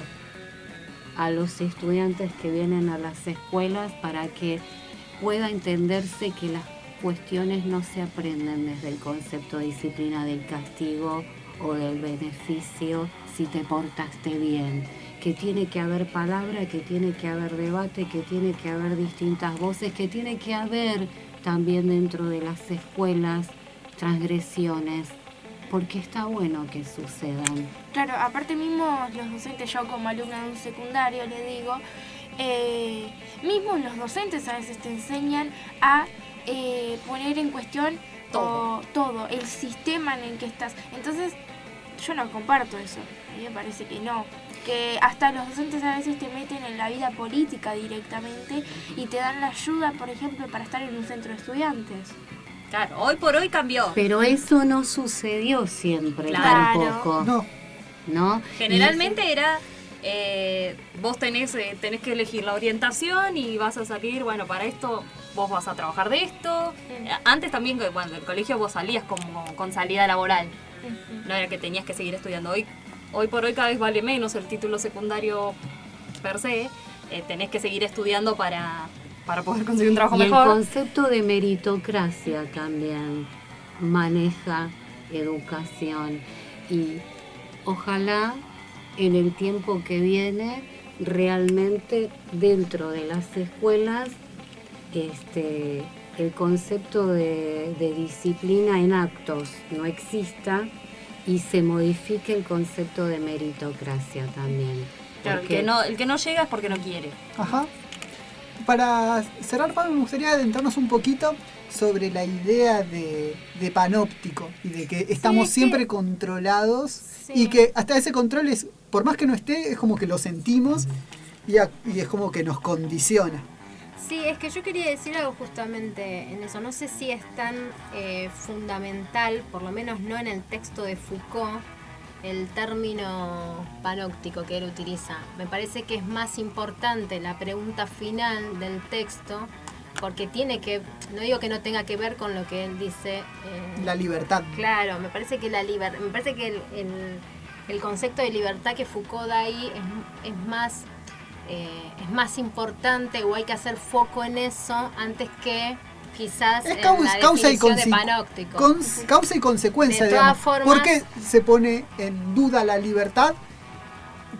a los estudiantes que vienen a las escuelas para que pueda entenderse que las cuestiones no se aprenden desde el concepto de disciplina del castigo o del beneficio si te portaste bien, que tiene que haber palabra, que tiene que haber debate, que tiene que haber distintas voces, que tiene que haber también dentro de las escuelas transgresiones, porque está bueno que sucedan. Claro, aparte mismo los docentes, yo como alumna de un secundario le digo, mismo los docentes a veces te enseñan a poner en cuestión todo, el sistema en el que estás. Entonces, yo no comparto eso, a mí me parece que no. Que hasta los docentes a veces te meten en la vida política directamente y te dan la ayuda, por ejemplo, para estar en un centro de estudiantes. Claro, hoy por hoy cambió. Pero eso no sucedió siempre, tampoco. No. Generalmente era, vos tenés que elegir la orientación y vas a salir, bueno, para esto vos vas a trabajar de esto. Antes también, bueno, del colegio vos salías como con salida laboral. No era que tenías que seguir estudiando. Hoy por hoy cada vez vale menos el título secundario per se. Tenés que seguir estudiando para poder conseguir un trabajo mejor. El concepto de meritocracia también maneja educación. Y ojalá en el tiempo que viene realmente dentro de las escuelas el concepto de disciplina en actos no exista y se modifique el concepto de meritocracia también. Claro, el que no llega es porque no quiere. Ajá. Para cerrar, Pablo, me gustaría adentrarnos un poquito sobre la idea de panóptico y de que estamos siempre controlados y que hasta ese control es, por más que no esté, es como que lo sentimos y es como que nos condiciona. Sí, es que yo quería decir algo justamente en eso. No sé si es tan fundamental, por lo menos no en el texto de Foucault, el término panóptico que él utiliza. Me parece que es más importante la pregunta final del texto, porque tiene que, no digo que no tenga que ver con lo que él dice. La libertad. Claro, me parece que el concepto de libertad que Foucault da ahí es más importante, o hay que hacer foco en eso antes que quizás es en la definición de panóptico. Causa y consecuencia, de todas digamos. formas, ¿Por qué se pone en duda la libertad?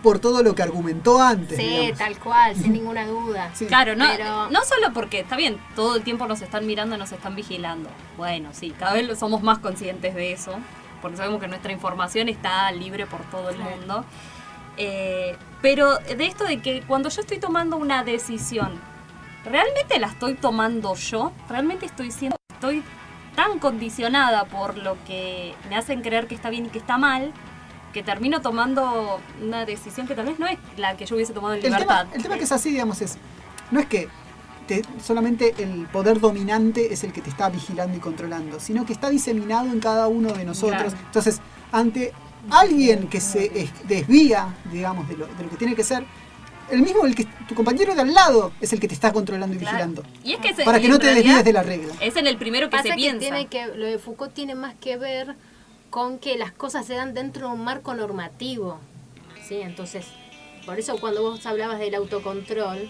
Por todo lo que argumentó antes. Sí, digamos. tal cual, sin ninguna duda. Sí. Claro, Pero no solo porque, está bien, todo el tiempo nos están mirando, nos están vigilando. Bueno, sí, cada vez somos más conscientes de eso, porque sabemos que nuestra información está libre por todo el mundo. Pero de esto de que cuando yo estoy tomando una decisión, ¿realmente la estoy tomando yo? ¿Realmente estoy tan condicionada por lo que me hacen creer que está bien y que está mal, que termino tomando una decisión que tal vez no es la que yo hubiese tomado en libertad? El tema que es así, digamos, no es que solamente el poder dominante es el que te está vigilando y controlando, sino que está diseminado en cada uno de nosotros. Claro. Entonces, ante alguien que se desvía, digamos, de lo que tiene que ser, el mismo, tu compañero de al lado es el que te está controlando y vigilando. Y es que para que no te desvíes de la regla. Es en el primero que se piensa. Lo de Foucault tiene más que ver con que las cosas se dan dentro de un marco normativo. ¿Sí? Entonces, por eso cuando vos hablabas del autocontrol,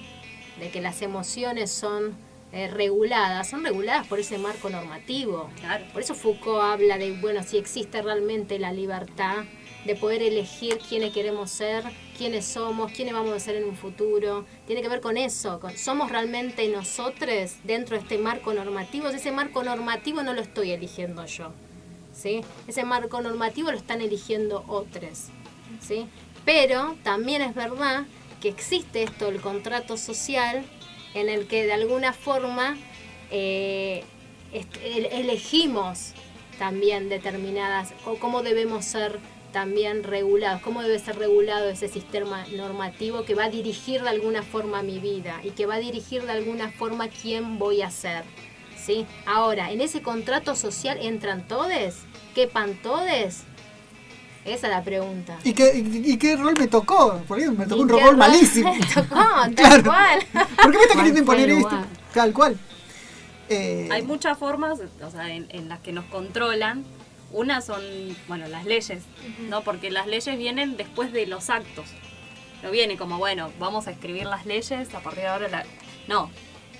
de que las emociones son reguladas, son reguladas por ese marco normativo. Claro. Por eso Foucault habla de, bueno, si existe realmente la libertad de poder elegir quiénes queremos ser, quiénes somos, quiénes vamos a ser en un futuro. Tiene que ver con eso, somos realmente nosotros dentro de este marco normativo. Ese marco normativo no lo estoy eligiendo yo, ¿sí? Ese marco normativo lo están eligiendo otros, ¿sí? Pero también es verdad que existe esto, el contrato social, en el que de alguna forma elegimos también determinadas, o cómo debemos ser también regulados, cómo debe ser regulado ese sistema normativo que va a dirigir de alguna forma mi vida y que va a dirigir de alguna forma quién voy a ser, ¿sí? Ahora, en ese contrato social entran todes, quepan todes. Esa es la pregunta. ¿Y qué rol me tocó? Porque me tocó un rol malísimo. Me tocó, tal claro. cual. ¿Por qué me está queriendo imponer esto? Tal cual. Hay muchas formas, o sea, en las que nos controlan. Una son, bueno, las leyes, ¿no? Porque las leyes vienen después de los actos. No viene como, bueno, vamos a escribir las leyes, a partir de ahora no.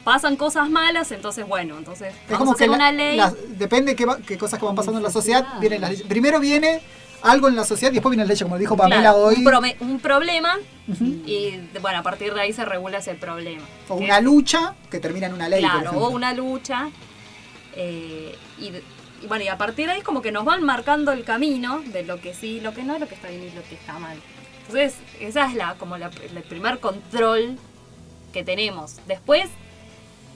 Pasan cosas malas, entonces vamos a hacer una ley. Depende qué cosas que van pasando en la sociedad, vienen las leyes. Primero viene algo en la sociedad y después viene la ley, como dijo Pamela hoy. Un problema, y bueno, a partir de ahí se regula ese problema. O una lucha que termina en una ley. Claro, o una lucha. Y bueno, y a partir de ahí como que nos van marcando el camino de lo que sí, lo que no, lo que está bien y lo que está mal. Entonces, esa es el primer control que tenemos. Después,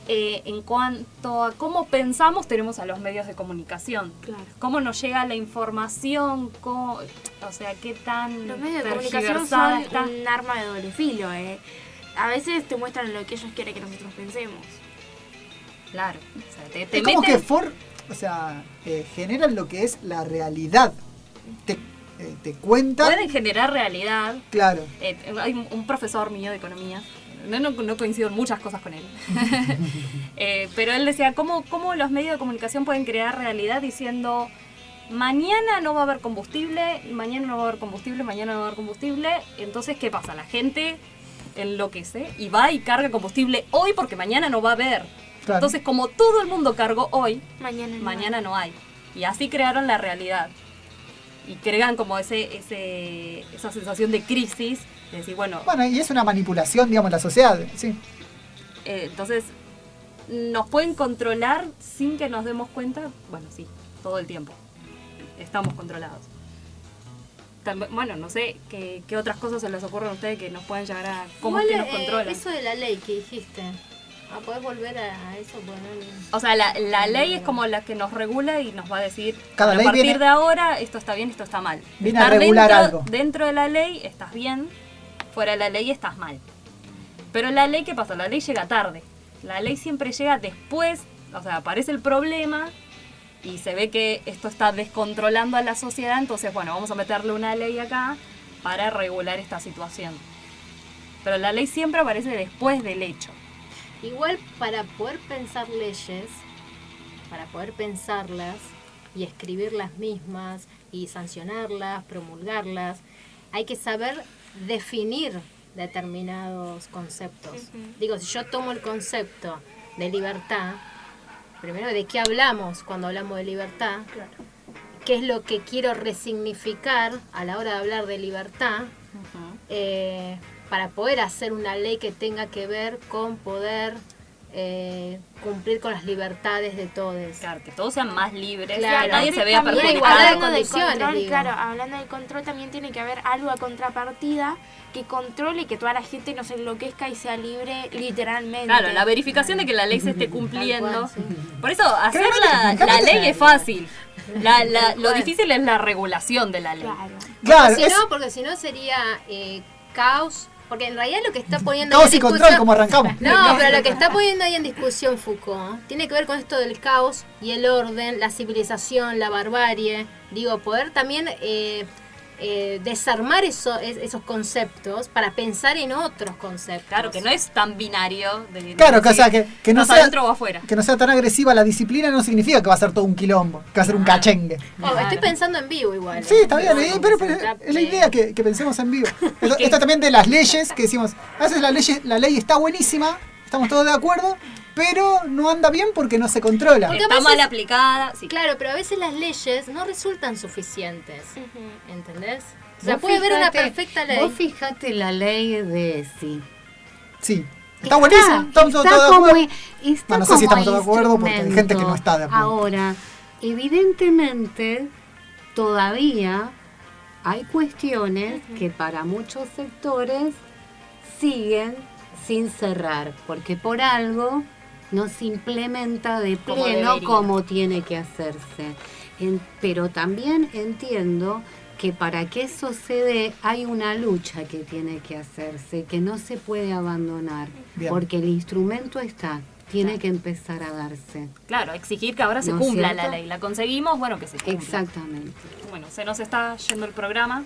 en cuanto a cómo pensamos, tenemos a los medios de comunicación. Claro. Cómo nos llega la información, o sea, qué tan los medios de comunicación son un arma de doble filo. A veces te muestran lo que ellos quieren que nosotros pensemos. Claro. O sea, es como que generan lo que es la realidad. Te cuentan. Pueden generar realidad. Claro. Hay un profesor mío de economía. No coincido en muchas cosas con él. Pero él decía, ¿cómo los medios de comunicación pueden crear realidad diciendo mañana no va a haber combustible, mañana no va a haber combustible, mañana no va a haber combustible? Entonces, ¿qué pasa? La gente enloquece y va y carga combustible hoy porque mañana no va a haber. Claro. Entonces, como todo el mundo cargó hoy, mañana no hay. Y así crearon la realidad. Y crean como esa sensación de crisis. De decir, bueno, y es una manipulación, digamos, la sociedad, sí. Entonces, ¿nos pueden controlar sin que nos demos cuenta? Bueno, sí, todo el tiempo. Estamos controlados. Bueno, no sé qué otras cosas se les ocurren a ustedes que nos pueden llegar a... ¿Cómo es que nos controlan? Eso de la ley que dijiste. ¿Podés volver a eso? Bueno, o sea, la ley es como la que nos regula y nos va a decir, a partir de ahora, esto está bien, esto está mal. Viene a regular algo. Dentro de la ley estás bien, fuera de la ley estás mal. Pero la ley, ¿qué pasa? La ley llega tarde. La ley siempre llega después, o sea, aparece el problema y se ve que esto está descontrolando a la sociedad, entonces bueno, vamos a meterle una ley acá para regular esta situación. Pero la ley siempre aparece después del hecho. Igual para poder pensar leyes, para poder pensarlas y escribir las mismas y sancionarlas, promulgarlas, hay que saber definir determinados conceptos. Digo, si yo tomo el concepto de libertad, primero, ¿de qué hablamos cuando hablamos de libertad? Claro. ¿Qué es lo que quiero resignificar a la hora de hablar de libertad? Para poder hacer una ley que tenga que ver con poder cumplir con las libertades de todos. Claro, que todos sean más libres, claro, que nadie se vea perjudicado. Hablando del control, claro, hablando del control también tiene que haber algo a contrapartida que controle que toda la gente no se enloquezca y sea libre literalmente. Claro, la verificación de que la ley se esté cumpliendo. Por eso, hacer la ley es fácil. Lo difícil es la regulación de la ley. Claro, porque si no sería caos. Porque en realidad lo que está poniendo caos y control, como arrancamos. No, pero lo que está poniendo ahí en discusión Foucault tiene que ver con esto del caos y el orden, la civilización, la barbarie. Digo, poder también desarmar esos conceptos para pensar en otros conceptos. Claro, que no es tan binario. Claro, que, o sea, que no sea adentro o afuera. Que no sea tan agresiva la disciplina no significa que va a ser todo un quilombo, que va a ser un cachengue. Claro. Estoy pensando en vivo igual. Sí, está bien, pero es la idea que pensemos en vivo. Esto también de las leyes, que decimos, a veces la ley está buenísima, estamos todos de acuerdo, pero no anda bien porque no se controla. Porque está mal aplicada. Sí. Claro, pero a veces las leyes no resultan suficientes. ¿Entendés? O sea, puede haber una perfecta ley. Vos fijate la ley de ESI. Sí. Está buenísimo. Estamos todos de acuerdo. No sé si estamos todos de acuerdo porque hay gente que no está de acuerdo. Ahora, evidentemente, todavía hay cuestiones que para muchos sectores siguen sin cerrar, porque por algo no se implementa de pleno como tiene que hacerse. Pero también entiendo que para que eso se dé hay una lucha que tiene que hacerse, que no se puede abandonar. Bien. Porque el instrumento está, tiene que empezar a darse. Claro, exigir que ahora se cumpla la ley. La conseguimos, bueno, que se cumpla. Exactamente. Bueno, se nos está yendo el programa.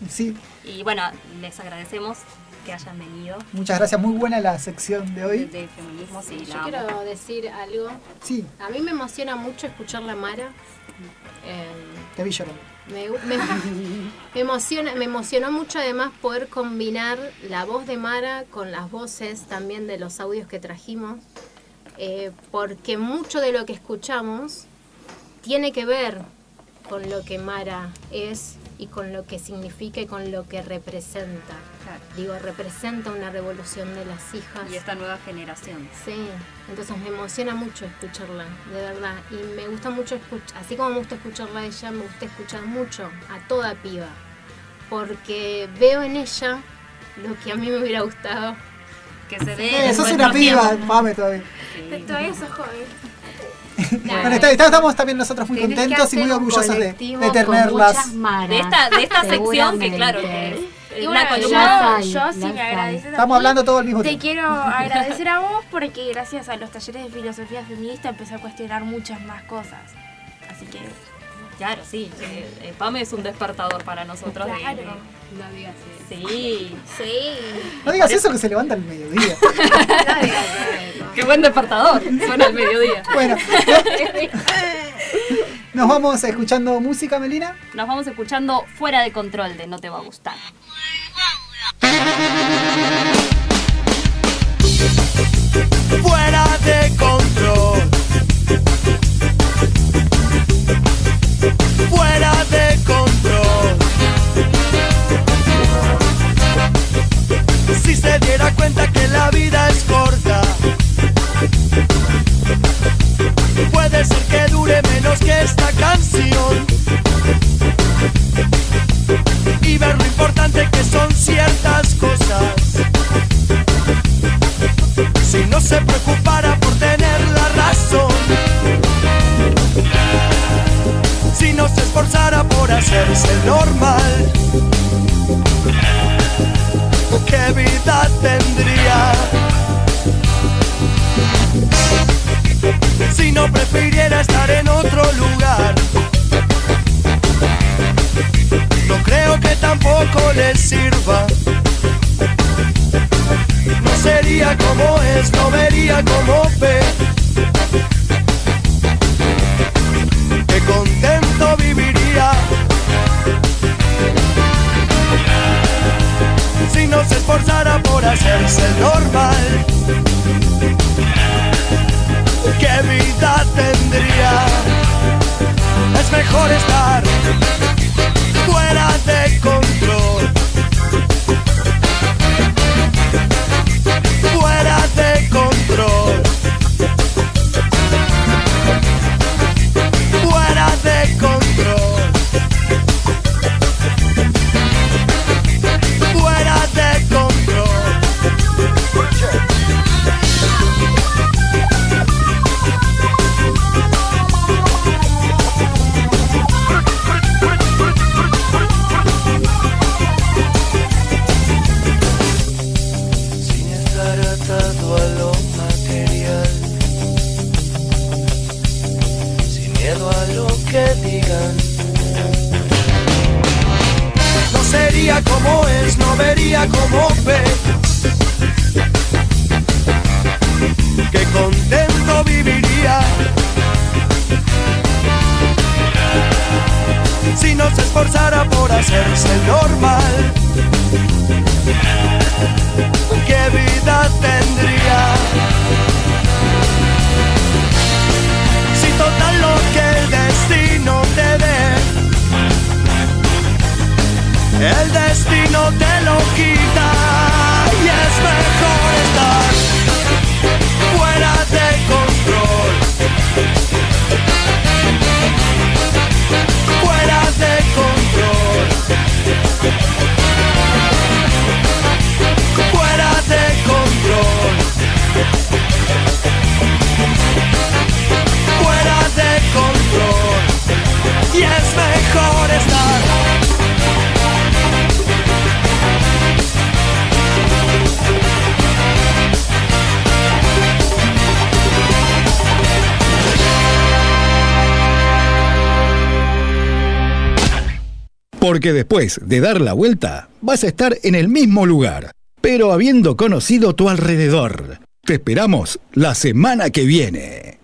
Sí. Y bueno, les agradecemos que hayan venido. Muchas gracias, muy buena la sección de hoy. De feminismo, sí. Yo quiero decir algo. Sí. A mí me emociona mucho escuchar la Mara. Te vi llorando. Me emocionó mucho además poder combinar la voz de Mara con las voces también de los audios que trajimos, porque mucho de lo que escuchamos tiene que ver con lo que Mara es y con lo que significa y con lo que representa. Claro. Digo, representa una revolución de las hijas. Y esta nueva generación. Sí, entonces me emociona mucho escucharla, de verdad. Y me gusta mucho escuchar, así como me gusta escucharla a ella, me gusta escuchar mucho a toda piba. Porque veo en ella lo que a mí me hubiera gustado que se dé. Sos una piba, mame todavía. Sí. Todavía sos joven. Bueno, estamos también nosotros muy contentos y muy orgullosos de tenerlas. De esta sección que claro que y bueno, yo sí me agradezco. Estamos hablando todo el mismo tiempo. Te quiero agradecer a vos porque gracias a los talleres de filosofía feminista empecé a cuestionar muchas más cosas. Así que... Claro, sí. Pame es un despertador para nosotros. Claro. No digas eso. Sí. No digas eso que se levanta al mediodía. No digas eso. Qué buen despertador. Suena al mediodía. Bueno. Nos vamos escuchando música, Melina. Nos vamos escuchando Fuera de Control de No Te Va a Gustar. Fuera de control. Fuera de control. Si se diera cuenta que la vida es corta, puede ser que dure menos que esta canción y ver lo importante que son ciertas cosas. Si no se preocupara por tener la razón, si no se esforzara por hacerse normal, ¿qué vida tendría? Si no prefiriera estar estar en otro lugar. No creo que tampoco les sirva. No sería como es, no vería como ve. Que contento viviría si no se esforzara por hacerse normal. ¿Qué vida tendría? Es mejor estar fuera de control. Fuera de control. Fuera de control. Fuera de control. No sería como es, no vería como ve. Qué contento viviría si no se esforzara por hacerse normal. ¿Qué vida tendría? Si total lo que el destino te dé, el destino te lo quita. Y es mejor estar fuera de control. Fuera de control. Fuera de control. Fuera de control. Y es mejor estar Porque después de dar la vuelta, vas a estar en el mismo lugar, pero habiendo conocido tu alrededor. Te esperamos la semana que viene.